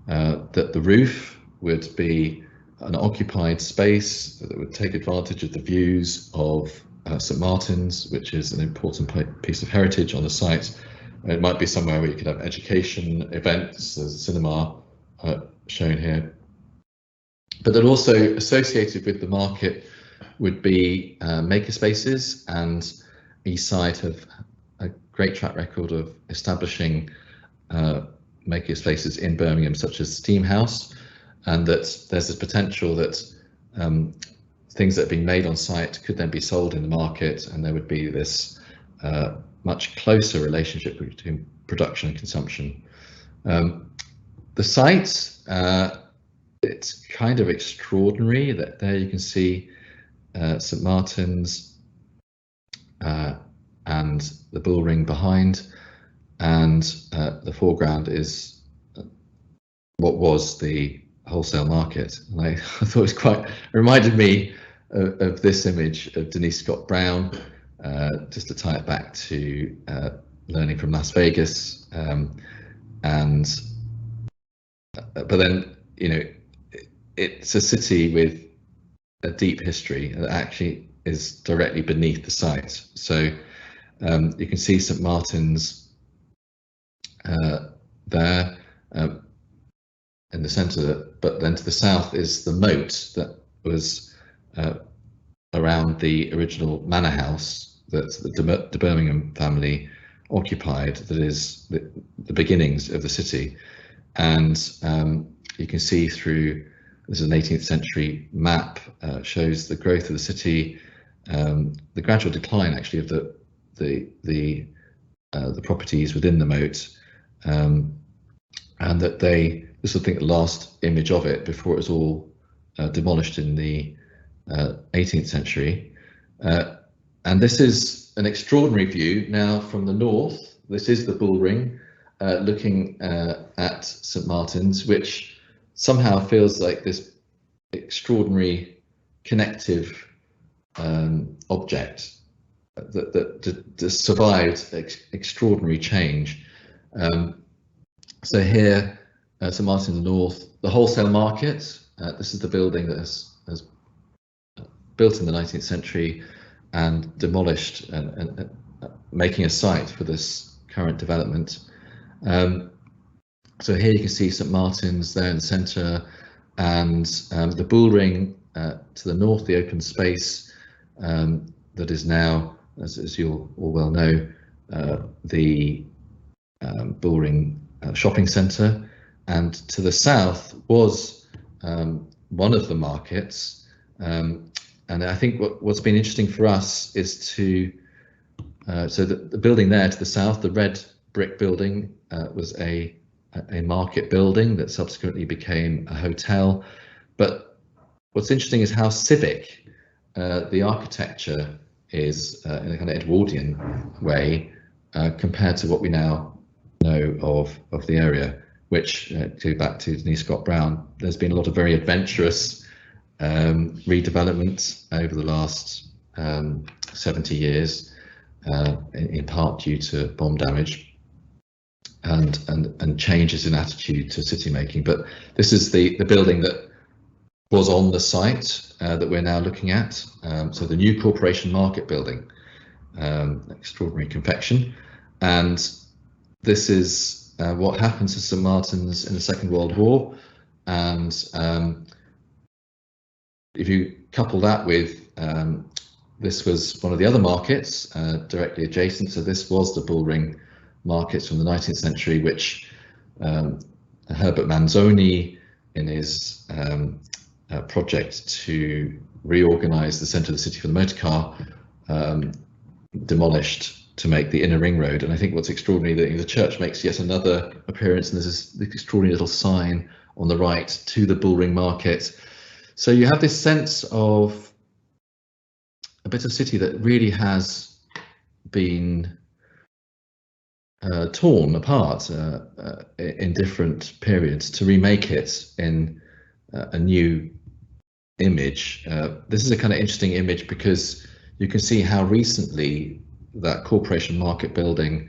That the roof would be an occupied space that would take advantage of the views of St Martin's, which is an important piece of heritage on the site. It might be somewhere where you could have education events. There's a cinema shown here. But then also associated with the market would be maker spaces, and Eastside have a great track record of establishing maker spaces in Birmingham, such as Steam House, and that there's this potential that things that have been made on site could then be sold in the market, and there would be this much closer relationship between production and consumption. The site, it's kind of extraordinary that there you can see St Martin's and the bull ring behind, and the foreground is what was the wholesale market. And I thought it was quite, reminded me of this image of Denise Scott Brown, just to tie it back to learning from Las Vegas, but then, it's a city with a deep history that actually is directly beneath the site. So you can see St Martin's there in the centre, but then to the south is the moat that was around the original manor house that the Birmingham family occupied, that is the beginnings of the city. And you can see through, this is an 18th century map, shows the growth of the city, the gradual decline actually of the properties within the moat, and that this is I think the last image of it before it was all demolished in the 18th century. And this is an extraordinary view now from the north. This is the bull ring, looking at St Martin's, which somehow feels like this extraordinary connective object that survived extraordinary change. So here, St Martin's in the north, the wholesale market. This is the building that has built in the 19th century and demolished, and making a site for this current development. So here you can see St Martin's there in the centre, and the bull ring to the north, the open space that is now, as you'll all well know, the bull ring shopping centre, and to the south was one of the markets. And I think what's been interesting for us is to, so the building there to the south, the red brick building, was a market building that subsequently became a hotel. But what's interesting is how civic the architecture is in a kind of Edwardian way compared to what we now know of the area, which, to go back to Denise Scott Brown, there's been a lot of very adventurous redevelopment over the last 70 years, in part due to bomb damage and changes in attitude to city making. But this is the building that was on the site that we're now looking at. So the new Corporation Market building, extraordinary confection. And this is what happened to St Martin's in the Second World War. And if you couple that with this was one of the other markets directly adjacent. So this was the Bullring markets from the 19th century, which Herbert Manzoni, in his project to reorganize the centre of the city for the motor car, demolished to make the inner ring road. And I think what's extraordinary that the church makes yet another appearance, and there's this extraordinary little sign on the right to the Bullring market. So you have this sense of a bit of city that really has been torn apart in different periods to remake it in a new image. This is a kind of interesting image because you can see how recently that Corporation Market building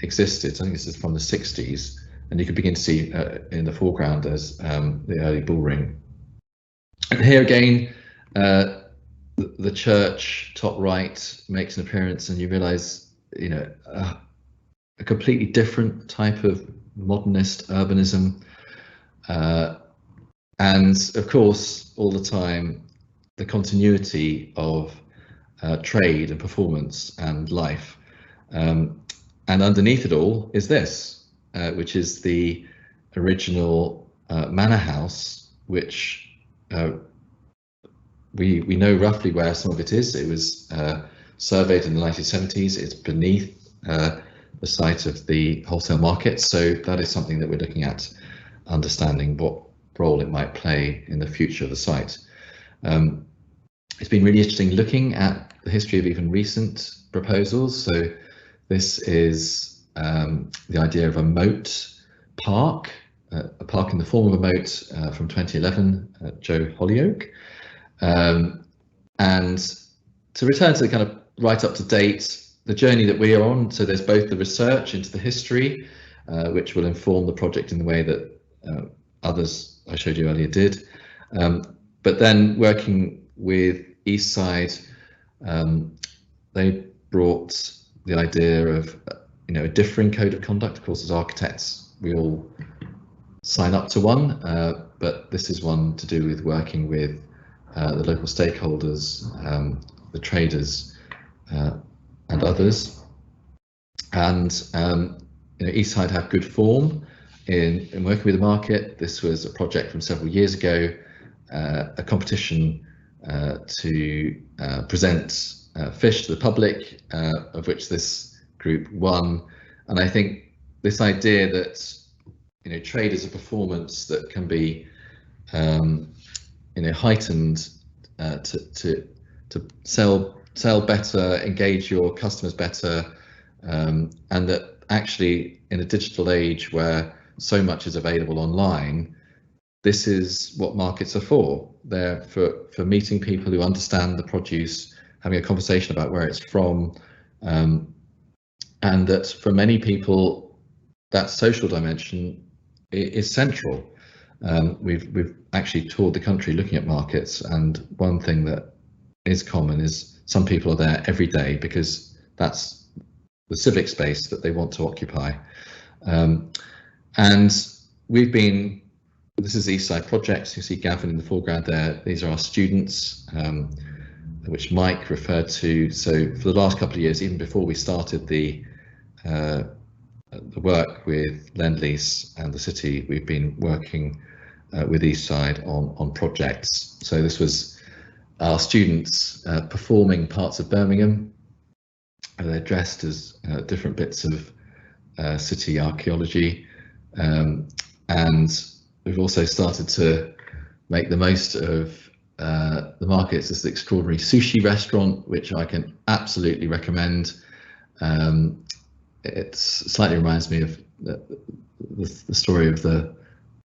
existed. I think this is from the 60s, and you can begin to see in the foreground as the early Bullring. And here again, the church top right makes an appearance, and you realise, you know, a completely different type of modernist urbanism, and of course, all the time, the continuity of trade and performance and life, and underneath it all is this, which is the original manor house, which we know roughly where some of it is. It was surveyed in the 1970s. It's beneath the site of the wholesale market, so that is something that we're looking at, understanding what role it might play in the future of the site. It's been really interesting looking at the history of even recent proposals. So this is the idea of a moat park, a park in the form of a moat from 2011, Joe Hollyoak. And to return to the kind of right up to date, the journey that we are on, so there's both the research into the history, which will inform the project in the way that others I showed you earlier did, but then working with Eastside, they brought the idea of, you know, a differing code of conduct. Of course, as architects, we all sign up to one, but this is one to do with working with the local stakeholders, the traders, and others. And you know, Eastside have good form in working with the market. This was a project from several years ago, a competition to present fish to the public, of which this group won. And I think this idea that, you know, trade is a performance that can be you know, heightened to sell better, engage your customers better, and that actually in a digital age where so much is available online, this is what markets are for. They're for meeting people who understand the produce, having a conversation about where it's from, and that for many people that social dimension is central. We've actually toured the country looking at markets, and one thing that is common is some people are there every day because that's the civic space that they want to occupy. And we've been, this is the Eastside projects. You see Gavin in the foreground there. These are our students, which Mike referred to. So for the last couple of years, even before we started the work with Lend-Lease and the city, we've been working with Eastside on projects. So this was our students performing parts of Birmingham. They're dressed as different bits of city archaeology, and we've also started to make the most of the markets. This extraordinary sushi restaurant, which I can absolutely recommend. It slightly reminds me of the story of the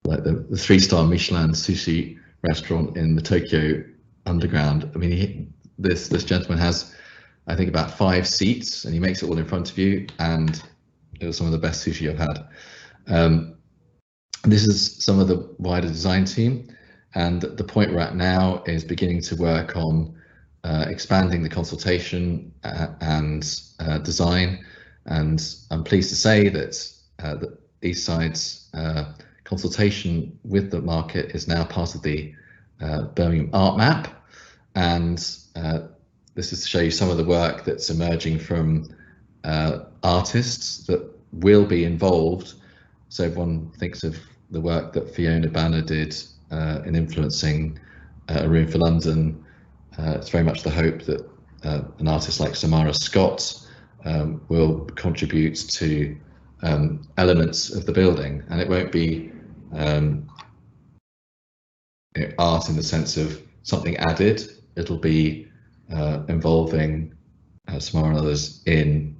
3-star Michelin sushi restaurant in the Tokyo Underground. I mean, this gentleman has, I think, about 5 seats, and he makes it all in front of you, and it was some of the best sushi I've had. This is some of the wider design team, and the point we're at now is beginning to work on expanding the consultation and design. And I'm pleased to say that the Eastside's consultation with the market is now part of the Birmingham Art Map, and this is to show you some of the work that's emerging from artists that will be involved. So everyone thinks of the work that Fiona Banner did in influencing A Room for London. It's very much the hope that an artist like Samara Scott will contribute to elements of the building, and it won't be art in the sense of something added. It'll be involving Samara and others in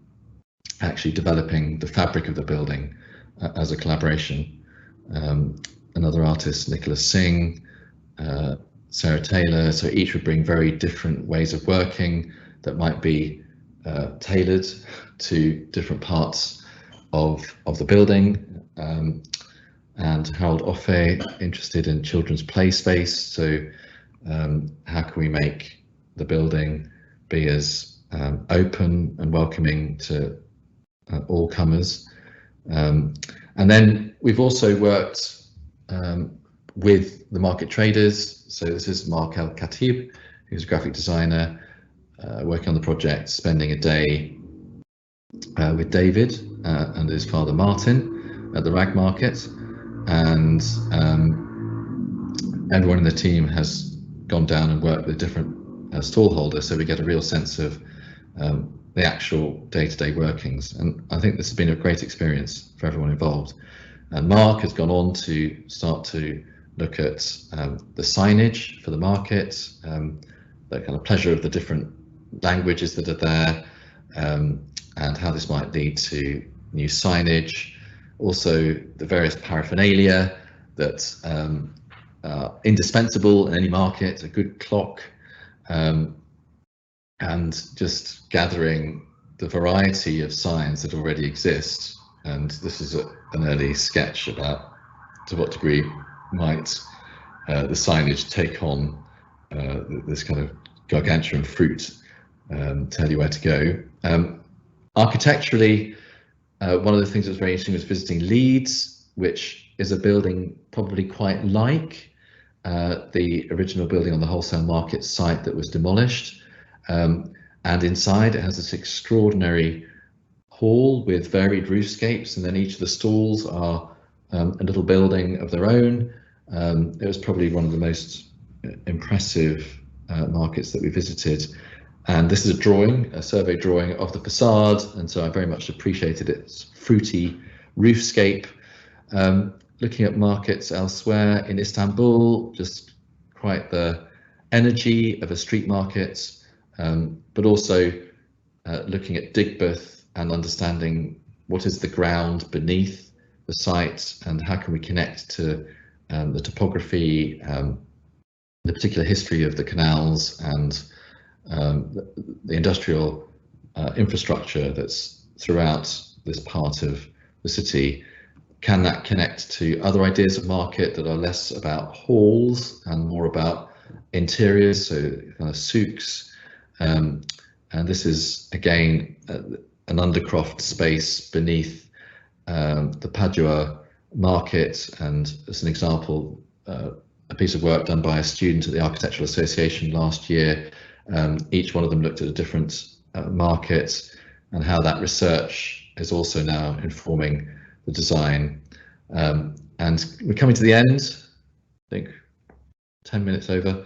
actually developing the fabric of the building as a collaboration. Another artist, Nicholas Singh, Sarah Taylor, so each would bring very different ways of working that might be tailored to different parts of the building. And Harold Offe, interested in children's play space, so how can we make the building be as open and welcoming to all comers. And then we've also worked with the market traders. So this is Mark El Khatib, who's a graphic designer, working on the project, spending a day with David and his father Martin at the rag market. And everyone in the team has gone down and worked with different stallholders, so we get a real sense of the actual day-to-day workings. And I think this has been a great experience for everyone involved. And Mark has gone on to start to look at the signage for the market, the kind of pleasure of the different languages that are there, and how this might lead to new signage. Also, the various paraphernalia that are indispensable in any market, a good clock, and just gathering the variety of signs that already exist. And this is an early sketch about to what degree might the signage take on this kind of gargantuan fruit, tell you where to go. Architecturally, one of the things that was very interesting was visiting Leeds, which is a building probably quite like the original building on the wholesale market site that was demolished. And inside it has this extraordinary hall with varied roofscapes, and then each of the stalls are a little building of their own. It was probably one of the most impressive markets that we visited. And this is a drawing, a survey drawing of the facade, and so I very much appreciated its fruity roofscape. Looking at markets elsewhere in Istanbul, just quite the energy of a street market, but also looking at Digbeth and understanding what is the ground beneath the site and how can we connect to the topography, the particular history of the canals and the industrial infrastructure that's throughout this part of the city. Can that connect to other ideas of market that are less about halls and more about interiors, so kind of souks? And this is again an undercroft space beneath the Padua market, and as an example, a piece of work done by a student at the Architectural Association last year. Each one of them looked at a different market and how that research is also now informing the design. And we're coming to the end, I think 10 minutes over.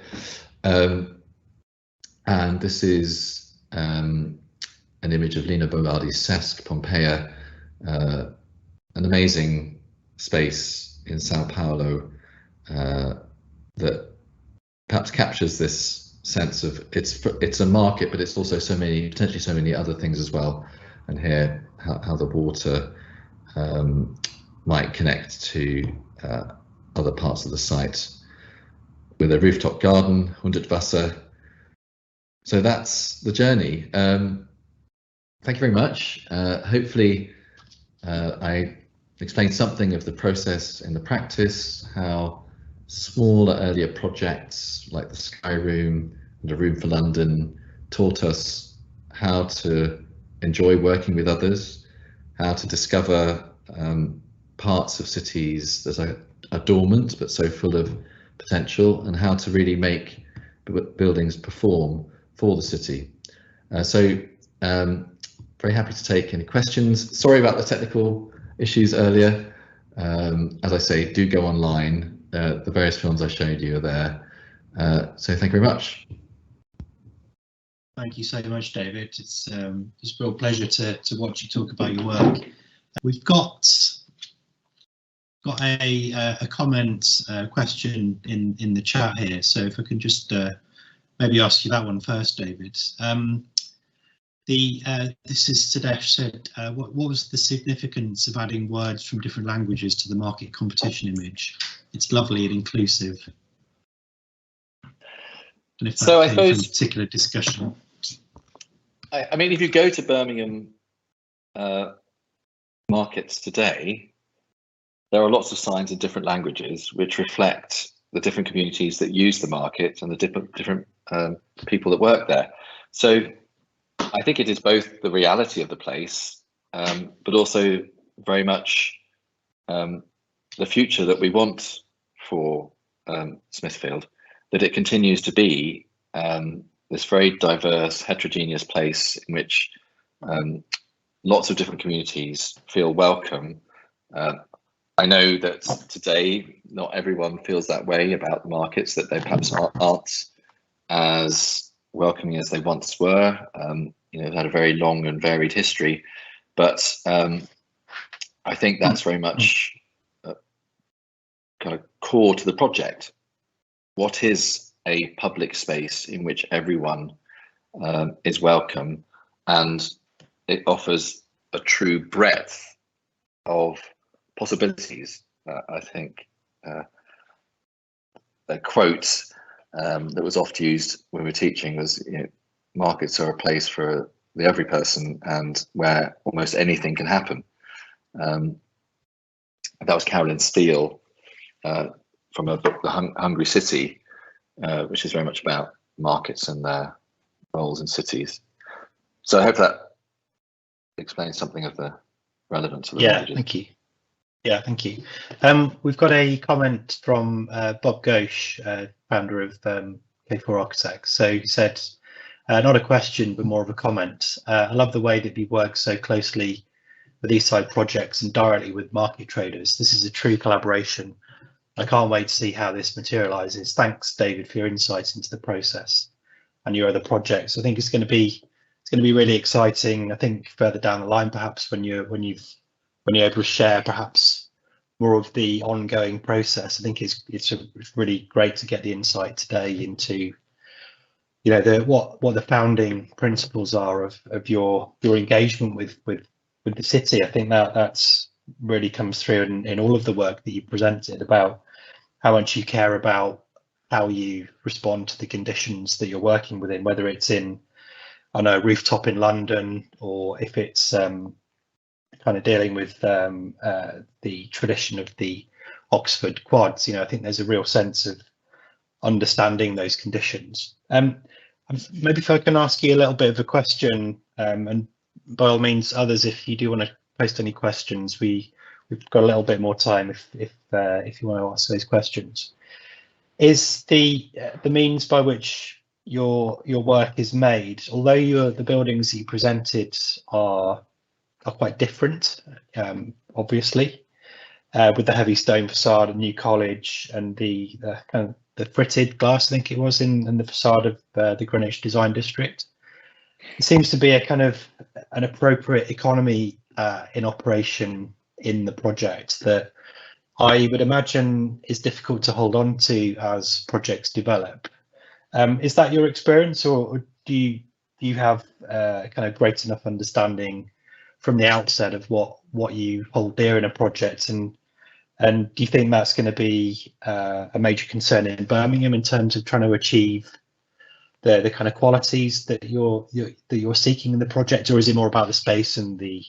And this is an image of Lina Bomardi's Sesc Pompeia, an amazing space in Sao Paulo that perhaps captures this sense of it's a market, but it's also potentially so many other things as well. And here, how the water might connect to other parts of the site with a rooftop garden, Hundertwasser. So that's the journey. Thank you very much. Hopefully I explained something of the process in the practice, how smaller earlier projects like the Sky Room and A Room for London taught us how to enjoy working with others, how to discover parts of cities that are dormant but so full of potential, and how to really make buildings perform for the city. Very happy to take any questions. Sorry about the technical issues earlier. As I say, do go online. The various films I showed you are there. So thank you very much. Thank you so much, David. It's a real pleasure to watch you talk about your work. We've got a comment question in the chat here, so if I can just maybe ask you that one first, David. This is Sudesh said, what was the significance of adding words from different languages to the market competition image? It's lovely and inclusive. And if So I suppose a particular discussion. I mean, if you go to Birmingham markets today, there are lots of signs in different languages which reflect the different communities that use the market and the different people that work there. So I think it is both the reality of the place, but also very much the future that we want for Smithfield, that it continues to be this very diverse, heterogeneous place in which lots of different communities feel welcome. I know that today not everyone feels that way about markets, that they perhaps aren't as welcoming as they once were. You know, they've had a very long and varied history, but I think that's very much kind of core to the project. What is a public space in which everyone is welcome, and it offers a true breadth of possibilities? I think a quote that was oft used when we were teaching was, you know, markets are a place for the every person and where almost anything can happen. That was Carolyn Steele from a book, The Hungry City, which is very much about markets and their roles in cities. So I hope that explains something of the relevance of the languages. Thank you. Yeah, thank you. We've got a comment from Bob Ghosh, founder of K4 Architects. So he said, not a question, but more of a comment. I love the way that you work so closely with Eastside projects and directly with market traders. This is a true collaboration. I can't wait to see how this materializes. Thanks, David, for your insights into the process and your other projects. I think it's going to be really exciting. I think further down the line, perhaps when you're able to share perhaps more of the ongoing process. I think it's really great to get the insight today into, you know, what the founding principles are of your engagement with the city. I think that's really comes through in all of the work that you presented about how much you care about how you respond to the conditions that you're working within, whether it's in, I know, rooftop in London, or if it's kind of dealing with the tradition of the Oxford quads. You know, I think there's a real sense of understanding those conditions. Maybe if I can ask you a little bit of a question, and by all means, others, if you do want to post any questions, we've got a little bit more time if you want to ask those questions. Is the means by which your work is made, although the buildings that you presented are quite different, obviously, with the heavy stone facade and New College and the kind of the fritted glass, I think it was, in the facade of the Greenwich Design District. It seems to be a kind of an appropriate economy in operation in the project that I would imagine is difficult to hold on to as projects develop. Is that your experience, or do you have kind of great enough understanding from the outset of what you hold dear in a project, and do you think that's going to be a major concern in Birmingham in terms of trying to achieve the kind of qualities that you're seeking in the project, or is it more about the space and the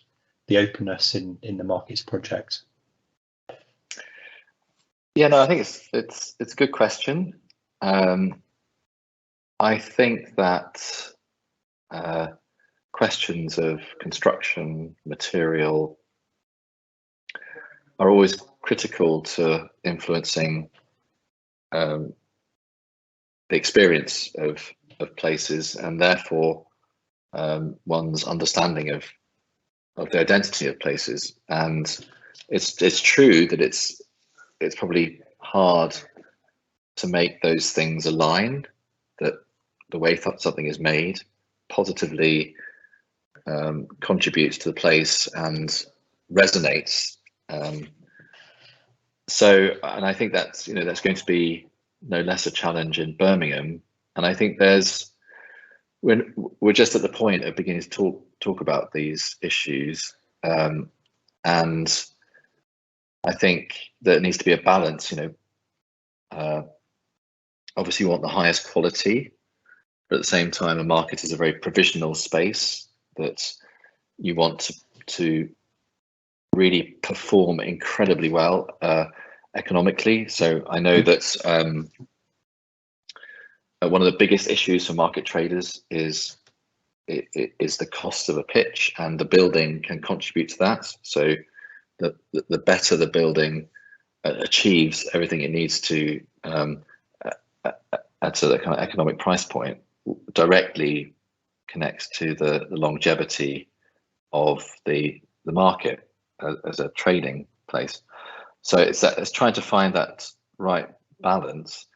openness in the markets project? Yeah, no, I think it's a good question. I think that questions of construction material are always critical to influencing the experience of places, and therefore one's understanding of the identity of places. And it's true that it's probably hard to make those things align, that the way something is made positively contributes to the place and resonates. So, and I think that's that's going to be no less a challenge in Birmingham. And I think we're just at the point of beginning to talk about these issues, and I think there needs to be a balance. Obviously, you want the highest quality, but at the same time, a market is a very provisional space that you want to really perform incredibly well economically. So I know that one of the biggest issues for market traders is the cost of a pitch, and the building can contribute to that. So the better the building achieves everything it needs to at a kind of economic price point, directly connects to the longevity of the market as a trading place. So it's trying to find that right balance.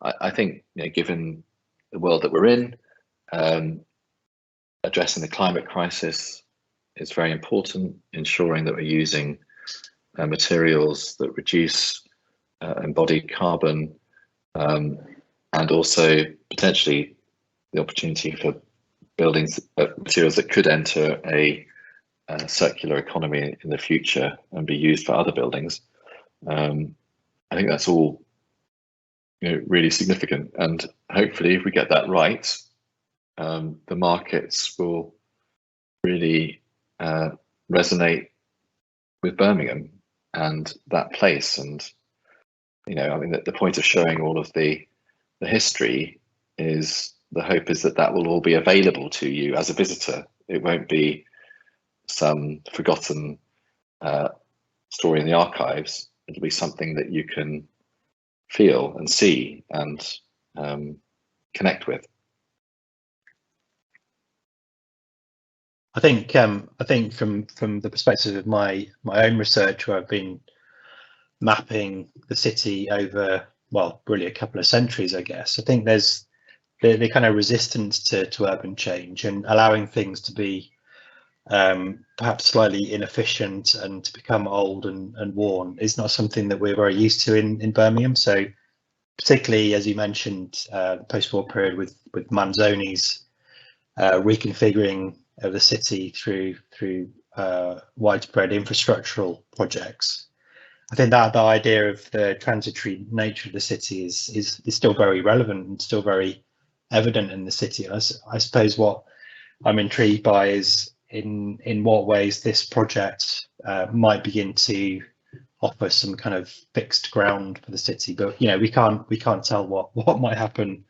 I think, given the world that we're in, addressing the climate crisis is very important, ensuring that we're using materials that reduce embodied carbon, and also potentially the opportunity for buildings, materials that could enter a circular economy in the future and be used for other buildings. I think that's all really significant, and hopefully if we get that right, the markets will really resonate with Birmingham and that place. And I mean, the point of showing all of the history is, the hope is that will all be available to you as a visitor. It won't be some forgotten story in the archives. It'll be something that you can feel and see and connect with. I think from the perspective of my own research, where I've been mapping the city over, well, really a couple of centuries, I guess, I think there's the kind of resistance to urban change and allowing things to be perhaps slightly inefficient and to become old and worn is not something that we're very used to in Birmingham. So particularly, as you mentioned, the post-war period with Manzoni's reconfiguring of the city through widespread infrastructural projects. I think that the idea of the transitory nature of the city is still very relevant and still very evident in the city. And I suppose what I'm intrigued by is in what ways this project might begin to offer some kind of fixed ground for the city. But we can't tell what might happen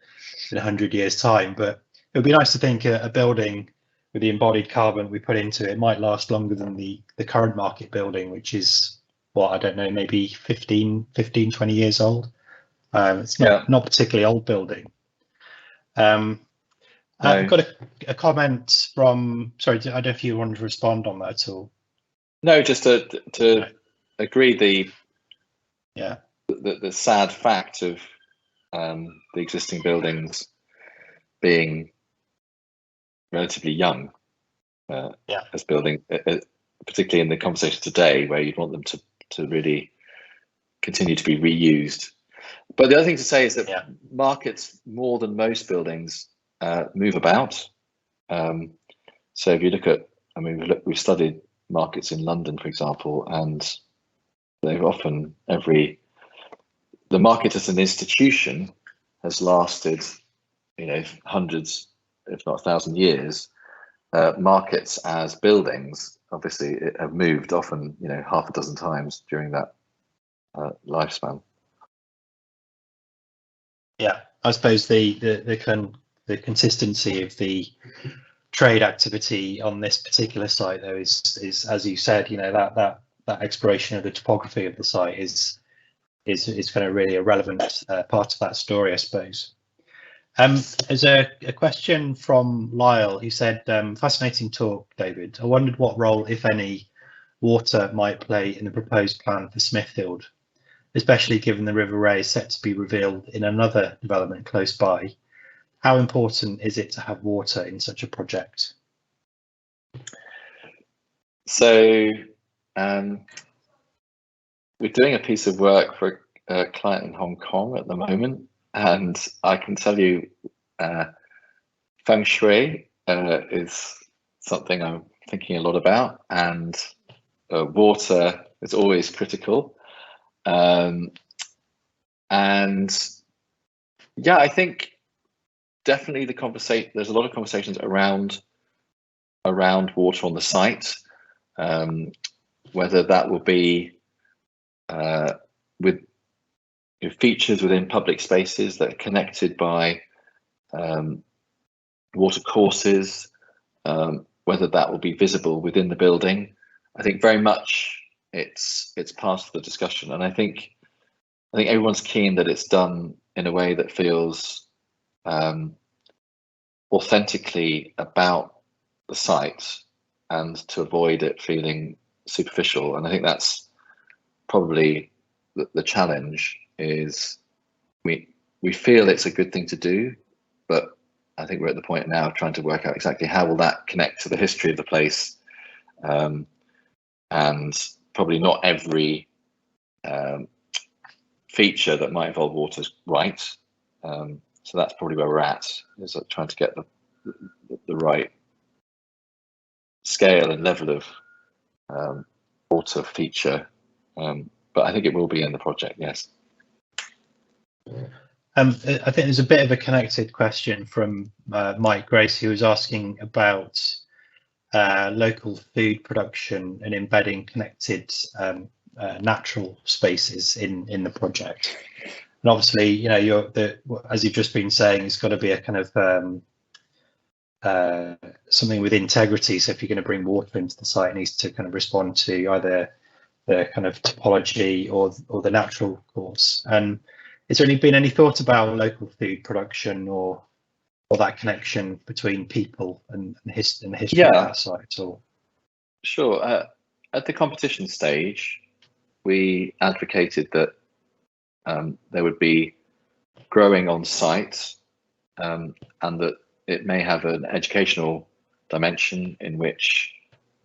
in 100 years' time. But it would be nice to think a building with the embodied carbon we put into it might last longer than the current market building, which is, what, I don't know, maybe 15, 20 years old. It's not particularly old building. I've got a comment from, sorry, I don't know if you wanted to respond on that at all. No, just to agree the sad fact of the existing buildings being relatively young as building, particularly in the conversation today, where you'd want them to really continue to be reused. But the other thing to say is that markets, more than most buildings, move about. So if you look at, I mean, we've studied markets in London, for example, and they've often the market as an institution has lasted, hundreds, if not 1,000 years. Markets as buildings, obviously, have moved often, half a dozen times during that lifespan. Yeah, I suppose the consistency of the trade activity on this particular site, though, is as you said, that exploration of the topography of the site is kind of really a relevant part of that story, I suppose. There's a question from Lyle. He said, fascinating talk, David. I wondered what role, if any, water might play in the proposed plan for Smithfield, especially given the River Ray is set to be revealed in another development close by. How important is it to have water in such a project? So we're doing a piece of work for a client in Hong Kong at the moment, and I can tell you feng shui is something I'm thinking a lot about, and water is always critical. And yeah, I think definitely there's a lot of conversations around water on the site, whether that will be with features within public spaces that are connected by water courses, whether that will be visible within the building. I think very much it's part of the discussion, and I think everyone's keen that it's done in a way that feels authentically about the site and to avoid it feeling superficial. And I think that's probably the challenge, is we feel it's a good thing to do, but I think we're at the point now trying to work out exactly how will that connect to the history of the place, and probably not every feature that might involve water is right. So that's probably where we're at, is trying to get the right scale and level of water feature. But I think it will be in the project, yes. I think there's a bit of a connected question from Mike Grace, who was asking about local food production and embedding connected natural spaces in the project. And obviously, you know, as you've just been saying, it's got to be a kind of something with integrity. So if you're going to bring water into the site, it needs to kind of respond to either the kind of topology or the natural course. And has there been any thought about local food production or that connection between people and the history of that site at all? Sure. At the competition stage, we advocated that there would be growing on site, and that it may have an educational dimension in which,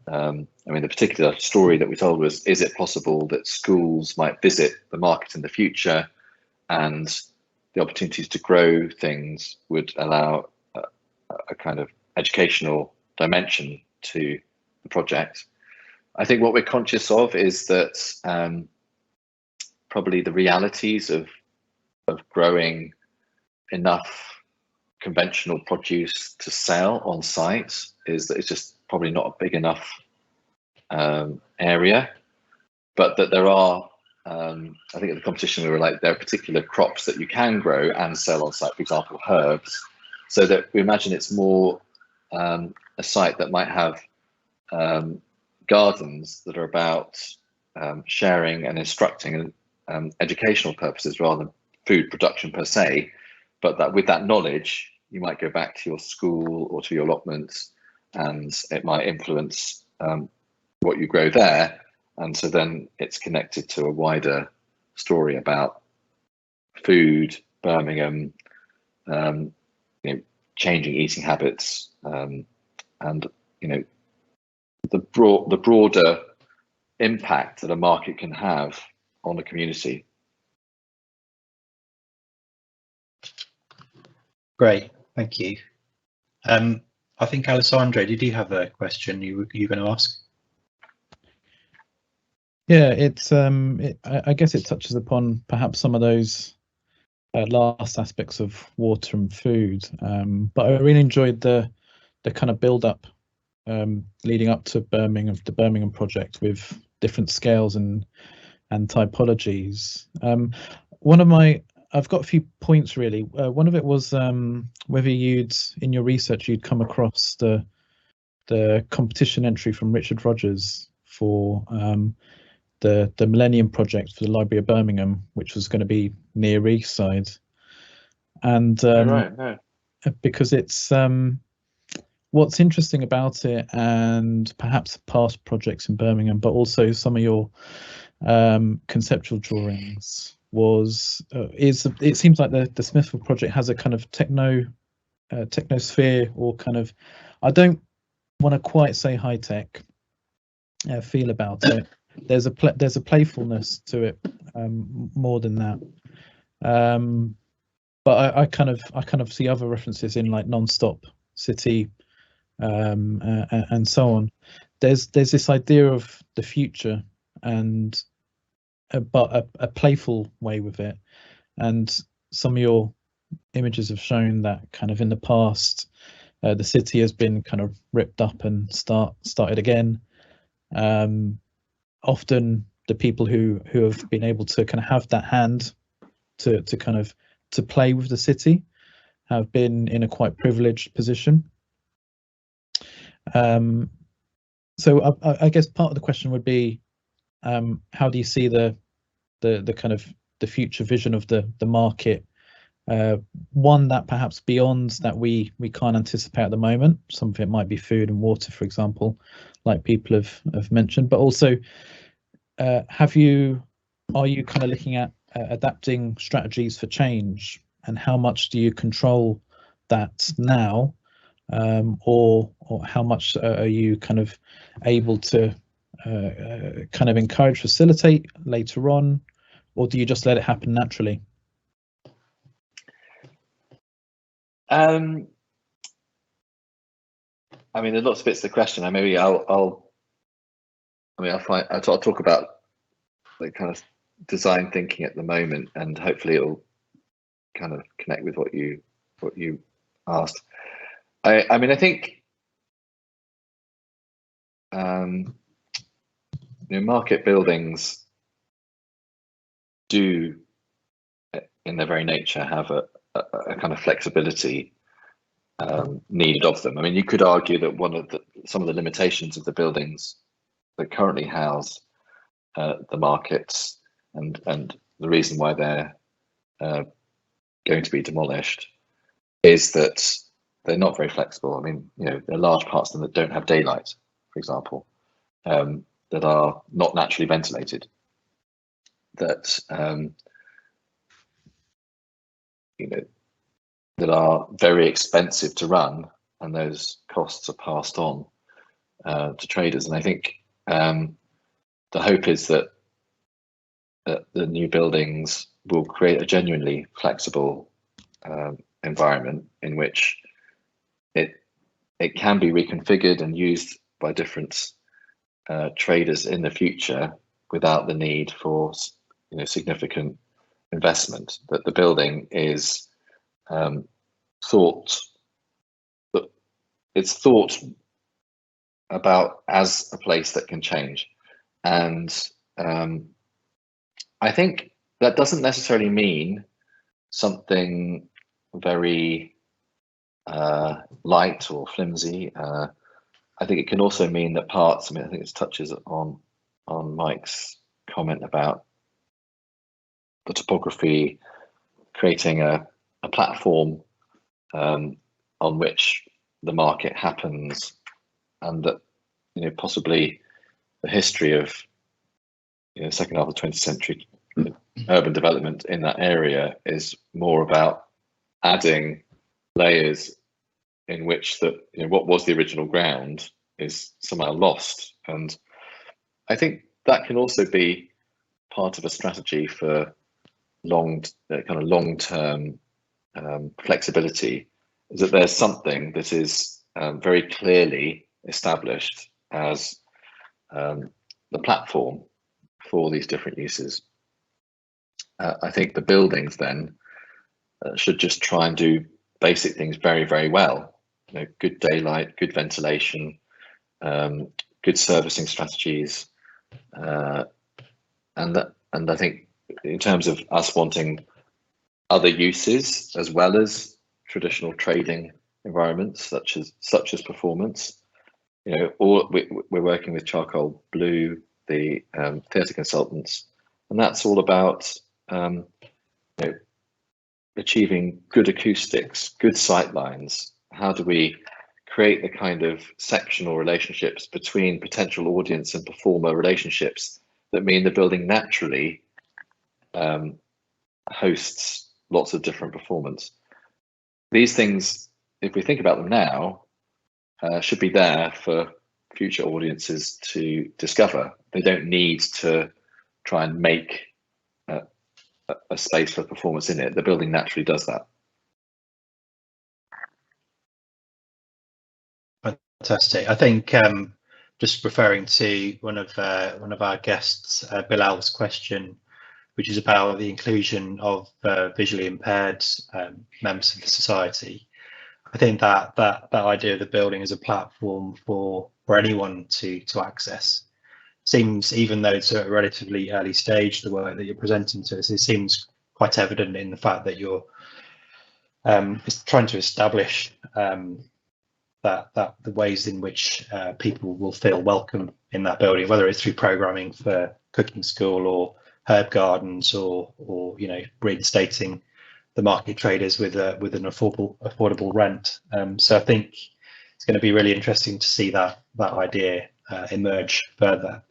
I mean, the particular story that we told was, is it possible that schools might visit the market in the future, and the opportunities to grow things would allow a kind of educational dimension to the project. I think what we're conscious of is that probably the realities of growing enough conventional produce to sell on site is that it's just probably not a big enough area, but that there are, I think at the competition we were like, there are particular crops that you can grow and sell on site, for example, herbs, so that we imagine it's more a site that might have gardens that are about sharing and instructing and educational purposes rather than food production per se, but that with that knowledge you might go back to your school or to your allotments, and it might influence what you grow there. And so then it's connected to a wider story about food, Birmingham, you know, changing eating habits, and you know, the broader impact that a market can have on a community. Great, thank you. I think Alessandro, did you have a question you were going to ask? Yeah, it's I guess it touches upon perhaps some of those last aspects of water and food, but I really enjoyed the kind of build up leading up to the Birmingham project with different scales and typologies. I've got a few points really. One of it was whether in your research you'd come across the competition entry from Richard Rogers for the Millennium Project for the Library of Birmingham, which was going to be near East Side. And Right, no. because it's what's interesting about it, and perhaps past projects in Birmingham, but also some of your conceptual drawings, was it seems like the Smithfield project has a kind of technosphere, or kind of, I don't want to quite say high tech feel about it. There's a playfulness to it, more than that. But I kind of see other references in, like, Non-Stop City, and so on. There's this idea of the future, and but a playful way with it. And some of your images have shown that kind of in the past, the city has been kind of ripped up and started again. Often the people who have been able to kind of have that hand to play with the city have been in a quite privileged position. So I guess part of the question would be, how do you see the kind of the future vision of the market? One that perhaps beyond that we can't anticipate at the moment. Some of it might be food and water, for example, like people have mentioned. But also, are you kind of looking at adapting strategies for change, and how much do you control that now, or how much are you kind of able to kind of encourage, facilitate later on, or do you just let it happen naturally? I mean, there's lots of bits of the question. I'll talk about like kind of design thinking at the moment, and hopefully it'll kind of connect with what you asked. I mean, I think market buildings do, in their very nature, have a kind of flexibility needed of them. I mean, you could argue that some of the limitations of the buildings that currently house the markets, and the reason why they're going to be demolished, is that they're not very flexible. I mean, there are large parts of them that don't have daylight, for example, that are not naturally ventilated, that that are very expensive to run, and those costs are passed on to traders. And I think the hope is that the new buildings will create a genuinely flexible environment in which it can be reconfigured and used by different traders in the future without the need for significant investment. That the building is thought about as a place that can change. And I think that doesn't necessarily mean something very light or flimsy. I think it can also mean that parts, I mean, I think this touches on Mike's comment about the topography, creating a platform on which the market happens, and that possibly the history of second half of the 20th century urban development in that area is more about adding layers in which what was the original ground is somehow lost. And I think that can also be part of a strategy for long-term flexibility, is that there's something that is very clearly established as the platform for these different uses. I think the buildings then should just try and do basic things very, very well. Good daylight, good ventilation, good servicing strategies, and I think in terms of us wanting other uses as well as traditional trading environments, such as performance, or we're working with Charcoal Blue, the theatre consultants, and that's all about achieving good acoustics, good sight lines? How do we create the kind of sectional relationships between potential audience and performer relationships that mean the building naturally hosts lots of different performance? These things, if we think about them now, should be there for future audiences to discover. They don't need to try and make a space for performance in it. The building naturally does that. Fantastic. I think just referring to one of our guests, Bilal's question, which is about the inclusion of visually impaired members of the society. I think that idea of the building as a platform for anyone to access seems, even though it's at a relatively early stage, the work that you're presenting to us, it seems quite evident in the fact that you're trying to establish that the ways in which people will feel welcome in that building, whether it's through programming for cooking school or herb gardens, or reinstating the market traders with an affordable rent. So I think it's going to be really interesting to see that idea emerge further.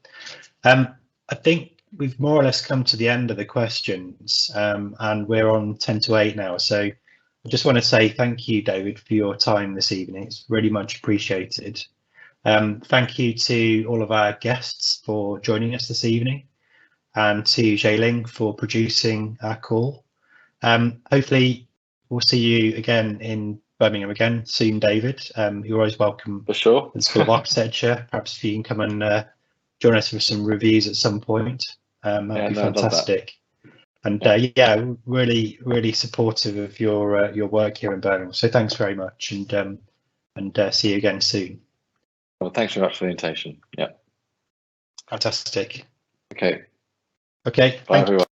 I think we've more or less come to the end of the questions, and we're on 10 to 8 now. So I just want to say thank you, David, for your time this evening. It's really much appreciated. Thank you to all of our guests for joining us this evening, and to Jailing for producing our call. Hopefully we'll see you again in Birmingham again soon, David. You're always welcome For sure. at the School of Architecture. Perhaps if you can come and join us for some reviews at some point, that'd be fantastic. And yeah, really supportive of your work here in Birmingham. So thanks very much, and see you again soon. Well, thanks very much for the invitation. Yeah. Fantastic. Okay. Okay. Bye, everyone.